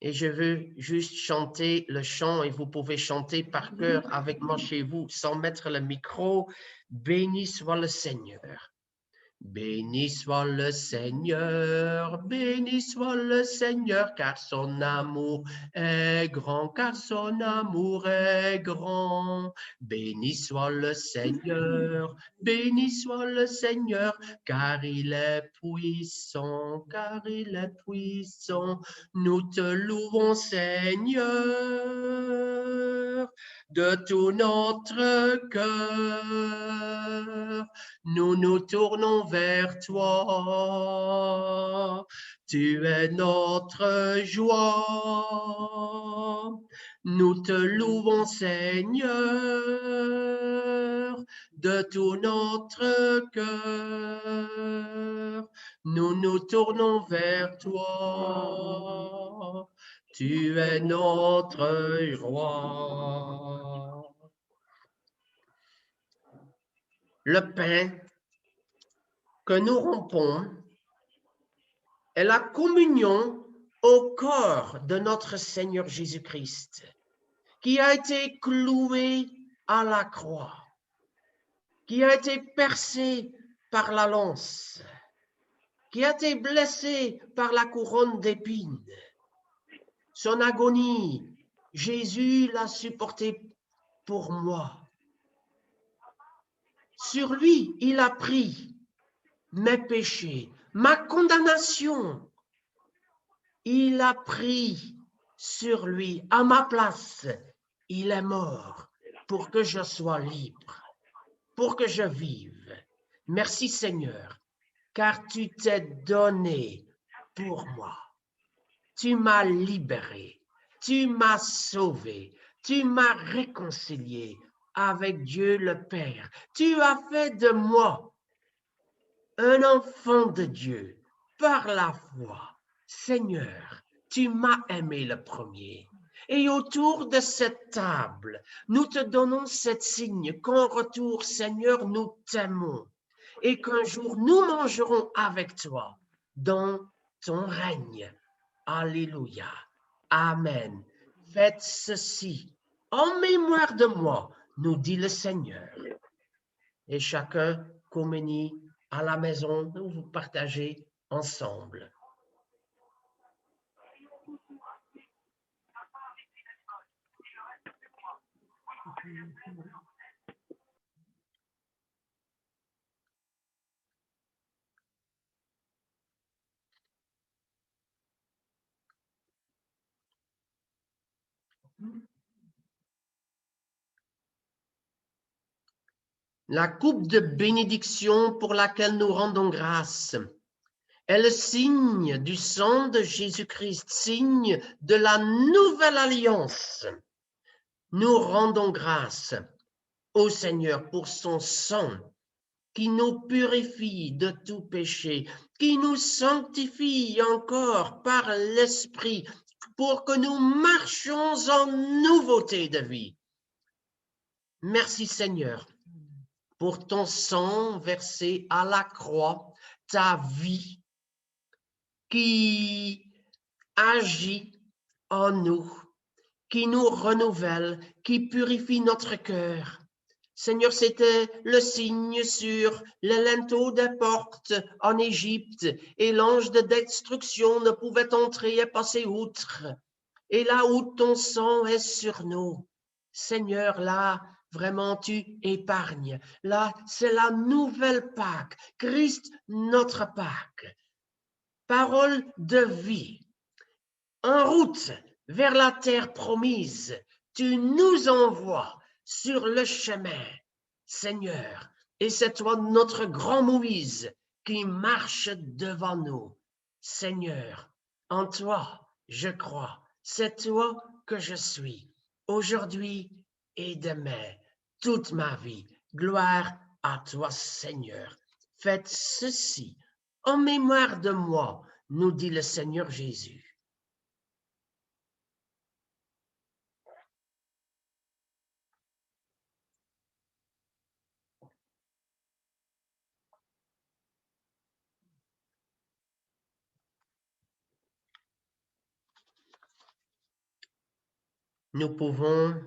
Et je veux juste chanter le chant et vous pouvez chanter par cœur avec moi chez vous sans mettre le micro. Béni soit le Seigneur. Béni soit le Seigneur, car son amour est grand, car son amour est grand. Béni soit le Seigneur, car il est puissant, car il est puissant. Nous te louons, Seigneur, de tout notre cœur. Nous nous tournons vers toi, tu es notre joie. Nous te louons, Seigneur, de tout notre cœur. Nous nous tournons vers toi, tu es notre roi. Le pain que nous rompons est la communion au corps de notre Seigneur Jésus-Christ, qui a été cloué à la croix, qui a été percé par la lance, qui a été blessé par la couronne d'épines. Son agonie, Jésus l'a supporté pour moi. Sur lui, il a pris mes péchés, ma condamnation. Il a pris sur lui, à ma place. Il est mort pour que je sois libre, pour que je vive. Merci Seigneur, car tu t'es donné pour moi. Tu m'as libéré, tu m'as sauvé, tu m'as réconcilié avec Dieu le Père. Tu as fait de moi un enfant de Dieu par la foi. Seigneur, tu m'as aimé le premier. Et autour de cette table, nous te donnons cet signe qu'en retour, Seigneur, nous t'aimons et qu'un jour nous mangerons avec toi dans ton règne. Alléluia. Amen. Faites ceci en mémoire de moi, nous dit le Seigneur. Et chacun communie à la maison, vous partagez ensemble. La coupe de bénédiction pour laquelle nous rendons grâce est le signe du sang de Jésus-Christ, signe de la nouvelle alliance. Nous rendons grâce au Seigneur pour son sang qui nous purifie de tout péché, qui nous sanctifie encore par l'Esprit pour que nous marchions en nouveauté de vie. Merci Seigneur pour ton sang versé à la croix, ta vie qui agit en nous, qui nous renouvelle, qui purifie notre cœur. Seigneur, c'était le signe sur les linteaux des portes en Égypte et l'ange de destruction ne pouvait entrer et passer outre. Et là où ton sang est sur nous, Seigneur, là, vraiment, tu épargnes. Là, c'est la nouvelle Pâque, Christ, notre Pâque. Parole de vie. En route vers la terre promise, tu nous envoies sur le chemin, Seigneur, et c'est toi notre grand Moïse qui marche devant nous. Seigneur, en toi je crois, c'est toi que je suis, aujourd'hui et demain, toute ma vie. Gloire à toi, Seigneur. Faites ceci en mémoire de moi, nous dit le Seigneur Jésus. nous pouvons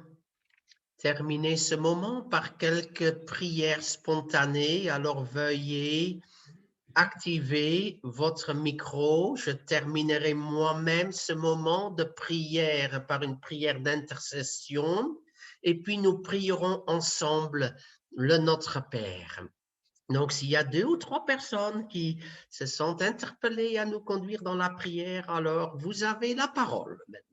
terminer ce moment par quelques prières spontanées. Alors veuillez activer votre micro. Je terminerai moi-même ce moment de prière par une prière d'intercession et puis nous prierons ensemble le Notre Père. Donc, s'il y a 2 ou 3 personnes qui se sentent interpellées à nous conduire dans la prière, alors vous avez la parole maintenant.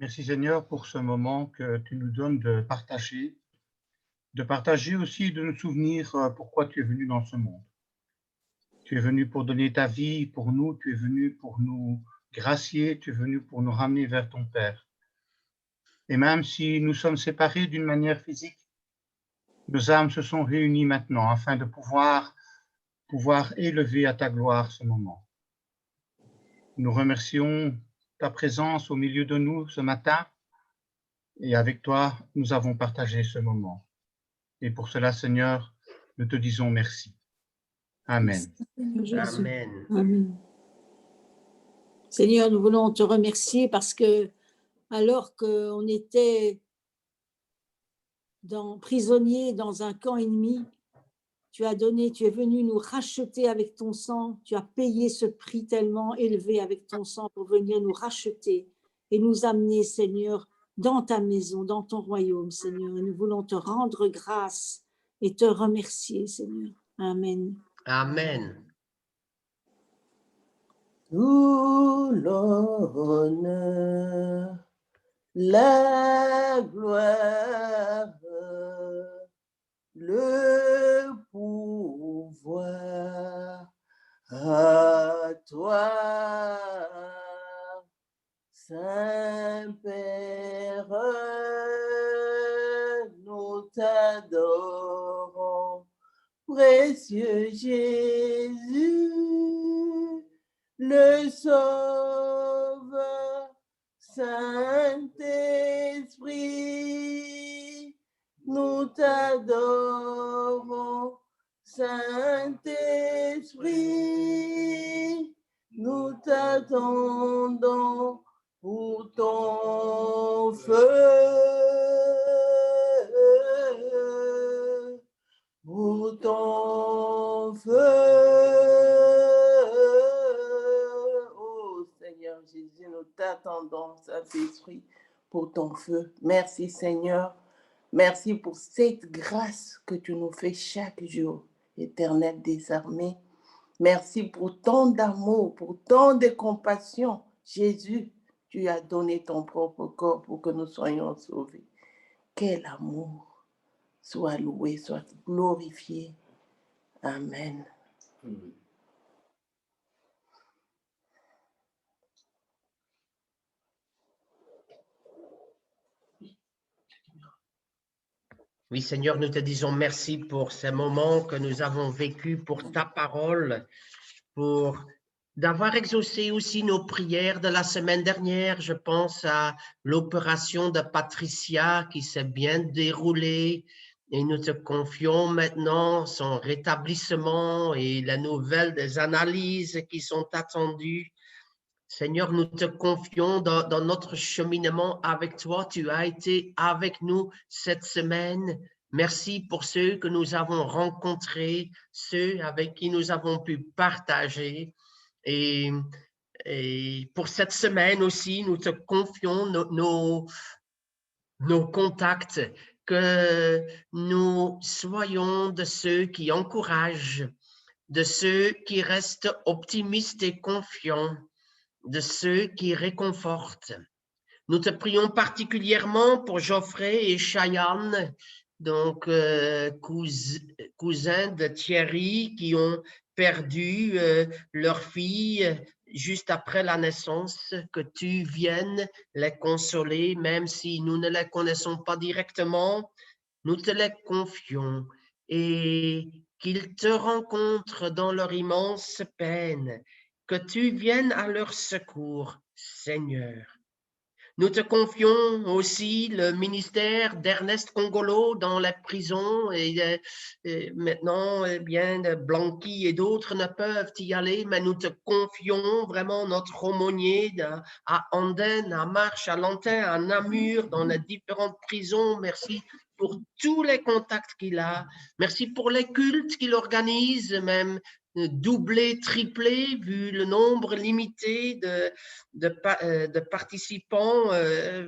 Merci Seigneur pour ce moment que tu nous donnes de partager aussi, de nous souvenir pourquoi tu es venu dans ce monde. Tu es venu pour donner ta vie pour nous, tu es venu pour nous gracier, tu es venu pour nous ramener vers ton Père. Et même si nous sommes séparés d'une manière physique, nos âmes se sont réunies maintenant afin de pouvoir élever à ta gloire ce moment. Nous remercions ta présence au milieu de nous ce matin et avec toi, nous avons partagé ce moment. Et pour cela, Seigneur, nous te disons merci. Amen. Amen. Amen. Seigneur, nous voulons te remercier parce que alors qu'on était prisonniers dans un camp ennemi, tu es venu nous racheter avec ton sang, tu as payé ce prix tellement élevé avec ton sang pour venir nous racheter et nous amener, Seigneur, dans ta maison, dans ton royaume, Seigneur. Et nous voulons te rendre grâce et te remercier, Seigneur. Amen. Amen. Tout l'honneur, la gloire, le pouvoir à toi, Saint-Père, nous t'adorons, précieux Jésus, le Sauveur, Saint-Esprit, nous t'adorons, Saint-Esprit, nous t'attendons pour ton feu, pour ton feu. Oh Seigneur Jésus, nous t'attendons, Saint-Esprit, pour ton feu. Merci Seigneur. Merci pour cette grâce que tu nous fais chaque jour, Éternel des armées. Merci pour tant d'amour, pour tant de compassion. Jésus, tu as donné ton propre corps pour que nous soyons sauvés. Quel amour! Sois loué, sois glorifié. Amen. Oui, Seigneur, nous te disons merci pour ces moments que nous avons vécus, pour ta parole, pour d'avoir exaucé aussi nos prières de la semaine dernière. Je pense à l'opération de Patricia qui s'est bien déroulée et nous te confions maintenant son rétablissement et la nouvelle des analyses qui sont attendues. Seigneur, nous te confions dans notre cheminement avec toi. Tu as été avec nous cette semaine. Merci pour ceux que nous avons rencontrés, ceux avec qui nous avons pu partager. Et pour cette semaine aussi, nous te confions nos contacts, que nous soyons de ceux qui encouragent, de ceux qui restent optimistes et confiants, de ceux qui réconfortent. Nous te prions particulièrement pour Geoffrey et Cheyenne, donc cousins de Thierry, qui ont perdu leur fille juste après la naissance, que tu viennes les consoler, même si nous ne les connaissons pas directement, nous te les confions et qu'ils te rencontrent dans leur immense peine, que tu viennes à leur secours, Seigneur. Nous te confions aussi le ministère d'Ernest Congolo dans la prison et maintenant, eh bien, Blanqui et d'autres ne peuvent y aller, mais nous te confions vraiment notre aumônier à Andenne, à Marche, à Lantin, à Namur, dans les différentes prisons. Merci pour tous les contacts qu'il a. Merci pour les cultes qu'il organise, même doublé, triplé, vu le nombre limité de participants.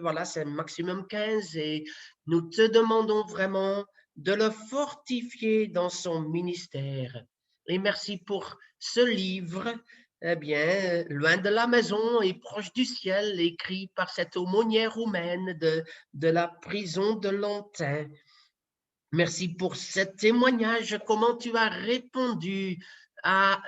Voilà, c'est maximum 15 et nous te demandons vraiment de le fortifier dans son ministère. Et merci pour ce livre, eh bien, loin de la maison et proche du ciel, écrit par cette aumônière roumaine de la prison de Lantin. Merci pour ce témoignage, comment tu as répondu à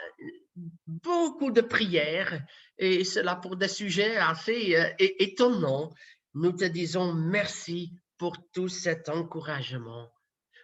beaucoup de prières, et cela pour des sujets assez étonnants. Nous te disons merci pour tout cet encouragement.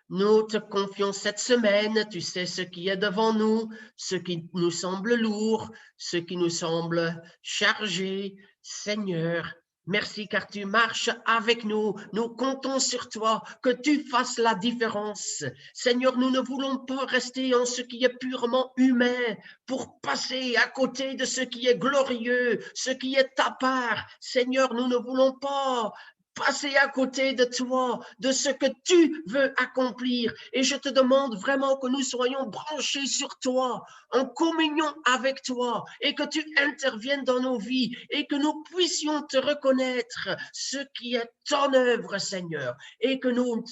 Nous te confions cette semaine, tu sais ce qui est devant nous, ce qui nous semble lourd, ce qui nous semble chargé. Seigneur, merci car tu marches avec nous. Nous comptons sur toi, que tu fasses la différence. Seigneur, nous ne voulons pas rester en ce qui est purement humain pour passer à côté de ce qui est glorieux, ce qui est ta part. Seigneur, nous ne voulons pas passer à côté de toi, de ce que tu veux accomplir. Et je te demande vraiment que nous soyons branchés sur toi, en communion avec toi, et que tu interviennes dans nos vies, et que nous puissions te reconnaître ce qui est ton œuvre, Seigneur, et que nous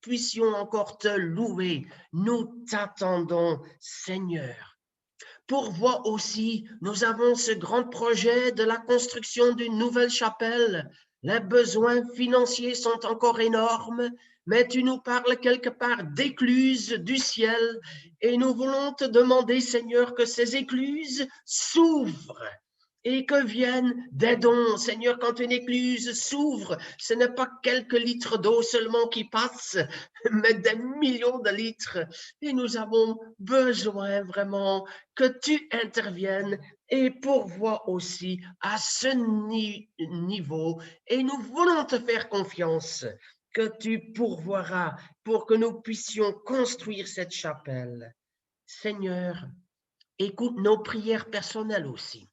puissions encore te louer. Nous t'attendons, Seigneur. Pourvois aussi, nous avons ce grand projet de la construction d'une nouvelle chapelle. Les besoins financiers sont encore énormes, mais tu nous parles quelque part d'écluses du ciel et nous voulons te demander, Seigneur, que ces écluses s'ouvrent et que viennent des dons. Seigneur, quand une écluse s'ouvre, ce n'est pas quelques litres d'eau seulement qui passent, mais des millions de litres. Et nous avons besoin vraiment que tu interviennes et pourvois aussi à ce niveau. Et nous voulons te faire confiance que tu pourvoiras pour que nous puissions construire cette chapelle. Seigneur, écoute nos prières personnelles aussi.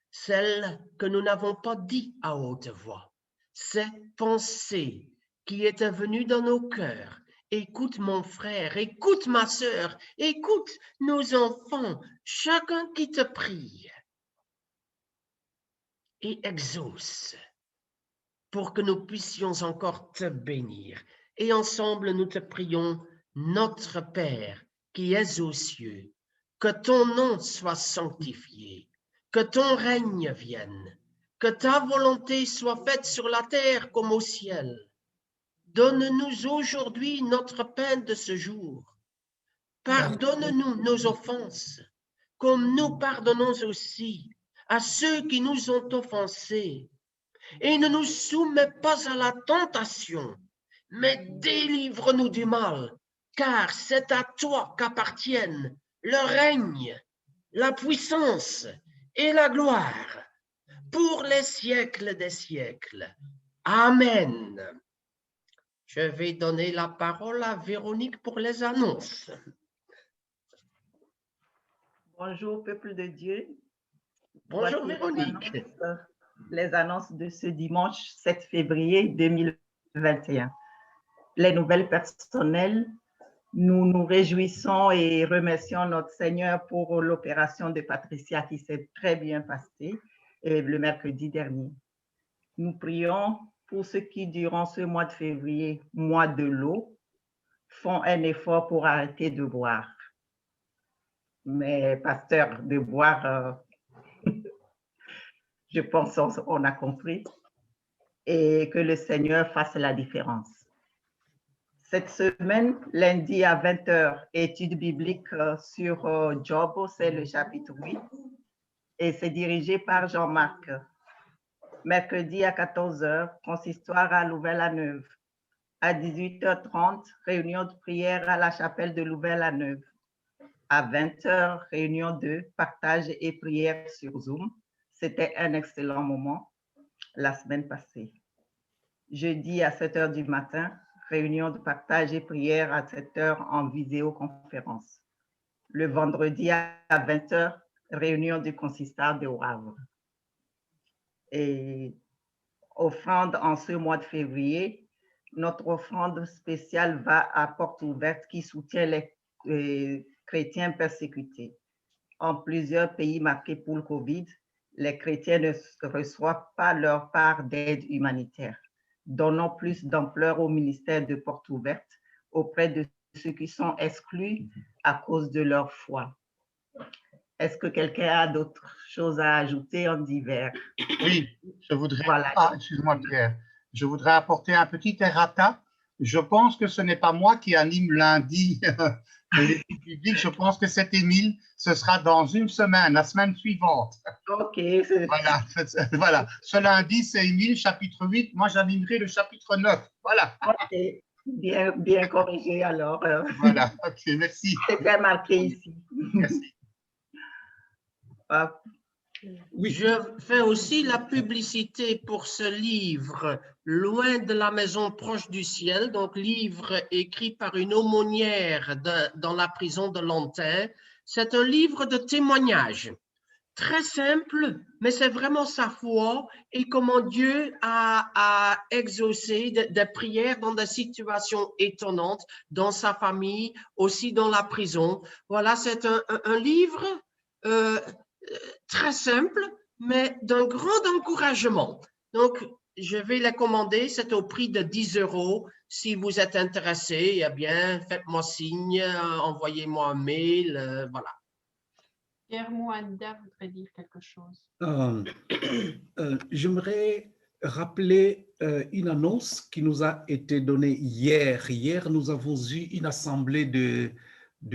Celles que nous n'avons pas dit à haute voix, ces pensées qui étaient venues dans nos cœurs. Écoute mon frère, écoute ma sœur, écoute nos enfants, chacun qui te prie et exauce pour que nous puissions encore te bénir. Et ensemble, nous te prions, notre Père qui es aux cieux, que ton nom soit sanctifié, que ton règne vienne, que ta volonté soit faite sur la terre comme au ciel. Donne-nous aujourd'hui notre pain de ce jour. Pardonne-nous nos offenses, comme nous pardonnons aussi à ceux qui nous ont offensés. Et ne nous soumets pas à la tentation, mais délivre-nous du mal, car c'est à toi qu'appartiennent le règne, la puissance et la gloire pour les siècles des siècles. Amen. Je vais donner la parole à Véronique pour les annonces. Bonjour, peuple de Dieu. Bonjour Voici Véronique. les annonces de ce dimanche 7 février 2021. Les nouvelles personnelles, nous nous réjouissons et remercions notre Seigneur pour l'opération de Patricia qui s'est très bien passée le mercredi dernier. Nous prions pour ceux qui, durant ce mois de février, mois de l'eau, font un effort pour arrêter de boire. Mais pasteur, de boire, je pense on a compris, et que le Seigneur fasse la différence. Cette semaine, lundi à 20h, étude biblique sur Job, c'est le chapitre 8, et c'est dirigé par Jean-Marc. Mercredi à 14h, consistoire à Louvain-la-Neuve. À 18h30, réunion de prière à la chapelle de Louvain-la-Neuve. À 20h, réunion de partage et prière sur Zoom. C'était un excellent moment. la semaine passée. Jeudi à 7 heures du matin, réunion de partage et prière à 7 heures en vidéoconférence. Le vendredi à 20 heures, réunion du consistoire de Havre. Et offrande en ce mois de février, notre offrande spéciale va à Porte Ouverte qui soutient les chrétiens persécutés. En plusieurs pays marqués pour le Covid, les chrétiens ne reçoivent pas leur part d'aide humanitaire. Donnons plus d'ampleur au ministère de Porte Ouverte auprès de ceux qui sont exclus à cause de leur foi. Est-ce que quelqu'un a d'autres choses à ajouter en divers? Oui, je voudrais, Voilà. excuse-moi Pierre, je voudrais apporter un petit errata. Je pense que ce n'est pas moi qui anime lundi l'étude biblique, je pense que c'est Émile, ce sera dans une semaine, la semaine suivante. Ok. Voilà, voilà. Ce lundi, c'est Émile, chapitre 8, moi j'animerai le chapitre 9. Voilà. Ok, bien corrigé alors. Voilà, ok, merci. C'est bien marqué ici. Merci. Oui. Je fais aussi la publicité pour ce livre, Loin de la maison proche du ciel, donc livre écrit par une aumônière dans la prison de Lantin. C'est un livre de témoignages, très simple, mais c'est vraiment sa foi et comment Dieu a exaucé des prières dans des situations étonnantes, dans sa famille, aussi dans la prison. Voilà, c'est un livre très simple, mais d'un grand encouragement. Donc, je vais la commander, c'est au prix de 10 €. Si vous êtes intéressé, eh bien, faites-moi signe, envoyez-moi un mail, voilà. Pierre Mouanda voudrait dire quelque chose. J'aimerais rappeler une annonce qui nous a été donnée hier. Hier, nous avons eu une assemblée de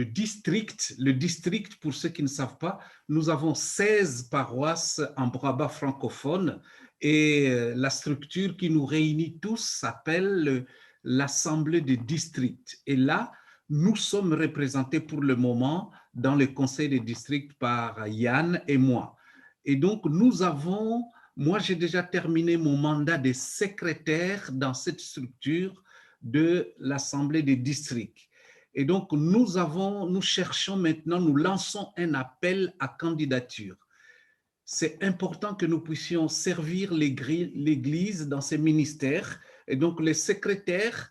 districts. Le district, pour ceux qui ne savent pas, nous avons 16 paroisses en Brabant francophone et la structure qui nous réunit tous s'appelle l'Assemblée des districts. Et là, nous sommes représentés pour le moment dans le conseil des districts par Yann et moi. Et donc, moi j'ai déjà terminé mon mandat de secrétaire dans cette structure de l'Assemblée des districts. Et donc, nous cherchons maintenant, nous lançons un appel à candidature. C'est important que nous puissions servir l'Église dans ses ministères. Et donc, le secrétaire,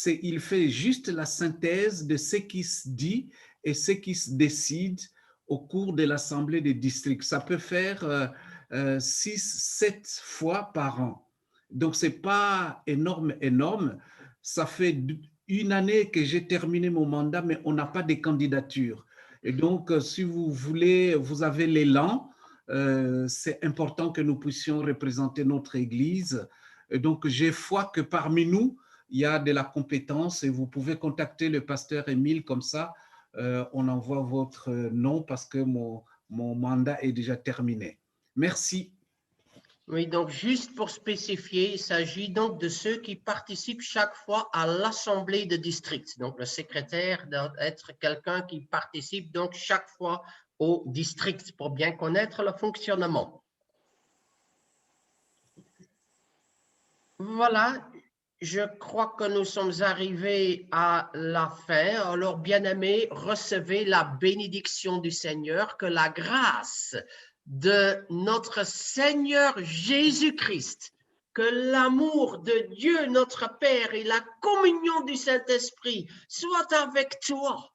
il fait juste la synthèse de ce qui se dit et ce qui se décide au cours de l'Assemblée des districts. Ça peut faire 6-7 fois par an. Donc, ce n'est pas énorme. Ça fait une année que j'ai terminé mon mandat, mais on n'a pas de candidature. Et donc, si vous voulez, vous avez l'élan, c'est important que nous puissions représenter notre Église. Et donc, j'ai foi que parmi nous, il y a de la compétence et vous pouvez contacter le pasteur Émile comme ça. On envoie votre nom parce que mon mandat est déjà terminé. Merci. Oui, donc juste pour spécifier, il s'agit donc de ceux qui participent chaque fois à l'assemblée de district. Donc le secrétaire doit être quelqu'un qui participe donc chaque fois au district pour bien connaître le fonctionnement. Voilà, je crois que nous sommes arrivés à la fin. Alors, bien-aimés, recevez la bénédiction du Seigneur, que la grâce de notre Seigneur Jésus-Christ, que l'amour de Dieu notre Père et la communion du Saint-Esprit soient avec toi,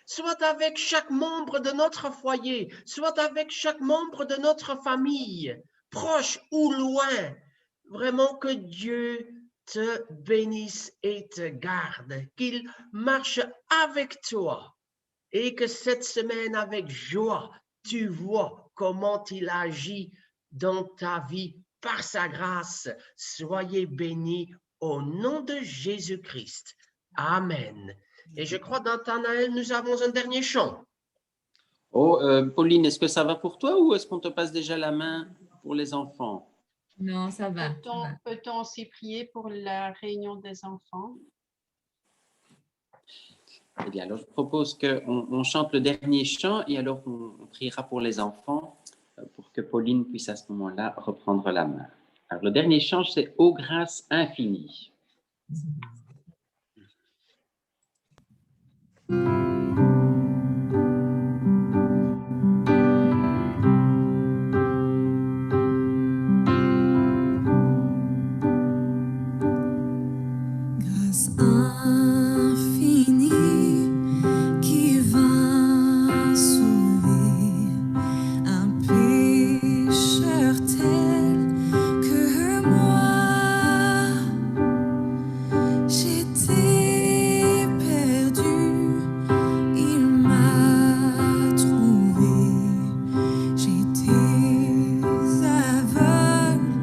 soit avec chaque membre de notre foyer, soit avec chaque membre de notre famille, proche ou loin. Vraiment que Dieu te bénisse et te garde, qu'il marche avec toi et que cette semaine avec joie, tu vois comment il agit dans ta vie par sa grâce. Soyez bénis au nom de Jésus-Christ. Amen. Et je crois, Nathanaël, nous avons un dernier chant. Oh, Pauline, est-ce que ça va pour toi ou est-ce qu'on te passe déjà la main pour les enfants? Non, ça va. Peut-on aussi prier pour la réunion des enfants? Eh bien, alors je propose qu'on chante le dernier chant et alors on priera pour les enfants pour que Pauline puisse à ce moment-là reprendre la main. Alors, le dernier chant, c'est « Ô grâce infinie ». Grâce infinie qui vint sauver un pécheur tel que moi. J'étais perdu, il m'a trouvé. J'étais aveugle,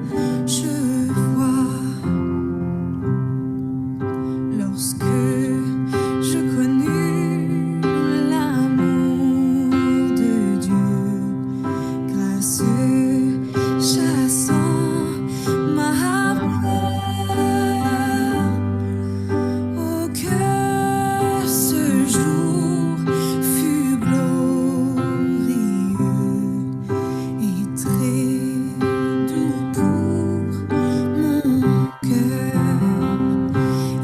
je vois. Lorsque je connus l'amour de Dieu, grâce chassant ma peur, oh que ce jour fut glorieux et très doux pour mon cœur.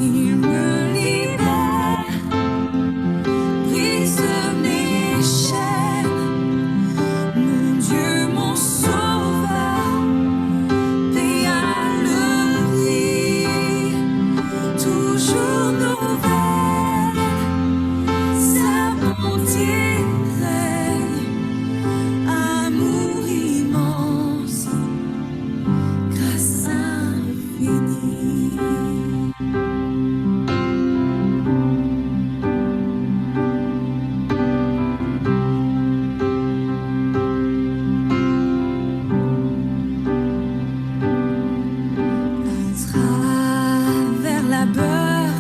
Il me libère, brise mes chaînes, mon Dieu, mon sauveur, paya le prix, toujours nouvelle, sa bonté règne, amour immense, grâce infinie. À travers labeur,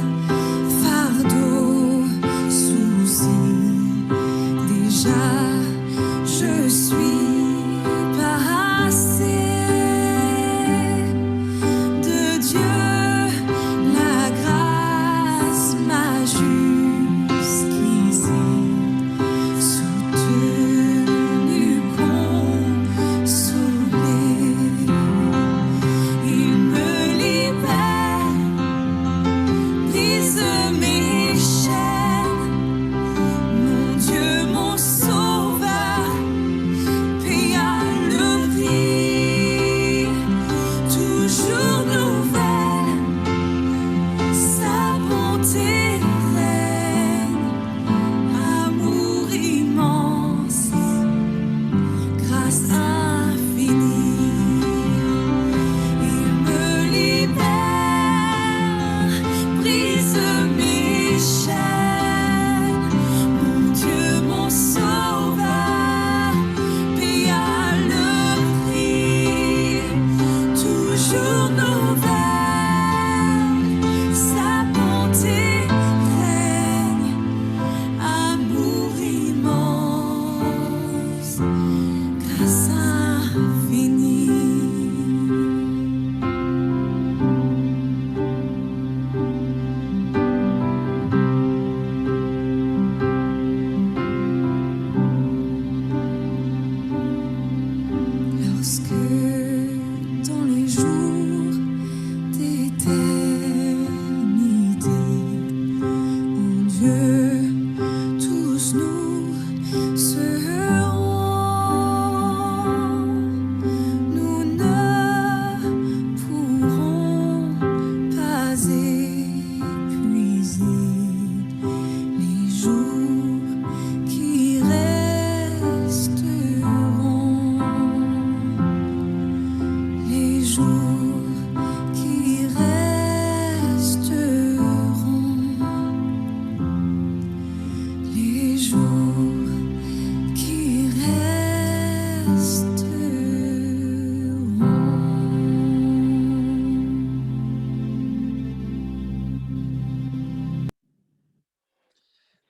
fardeau, soucis, déjà je suis passé de Dieu, la grâce m'a jusqu'ici soutenu, consolé. Il me libère, brise mes chaînes, mon Dieu, mon sauveur, paya le prix, toujours nouvelle, sa bonté règne, amour immense, grâce infinie. Il me libère, brise mes chaînes, mon Dieu, mon sauveur, paya le prix, toujours nouvelle, sa bonté règne, amour immense, grâce infinie. Lorsque dans les jours d'éternité, mon Dieu, tous nous serons, nous ne pourrons pas épuiser les jours qui resteront, les jours qui resteront, les jours qui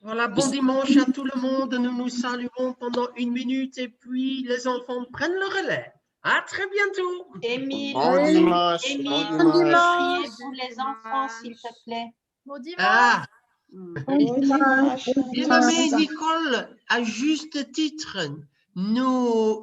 Voilà, bon dimanche à tout le monde. Nous nous saluons pendant 1 minute et puis les enfants prennent le relais. À très bientôt. Émile, Bon dimanche. Émile, Bon tu peux dimanche. prier pour les enfants, s'il te plaît. Bon dimanche. Ah, Bon dimanche. bien-aimée Nicole, à juste titre, nous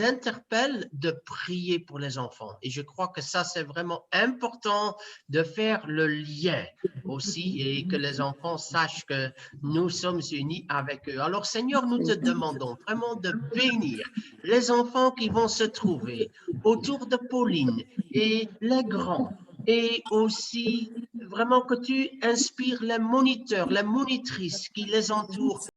interpelle de prier pour les enfants. Et je crois que ça, c'est vraiment important de faire le lien aussi et que les enfants sachent que nous sommes unis avec eux. Alors, Seigneur, nous te demandons vraiment de bénir les enfants qui vont se trouver autour de Pauline et les grands. Et aussi, vraiment que tu inspires les moniteurs, les monitrices qui les entourent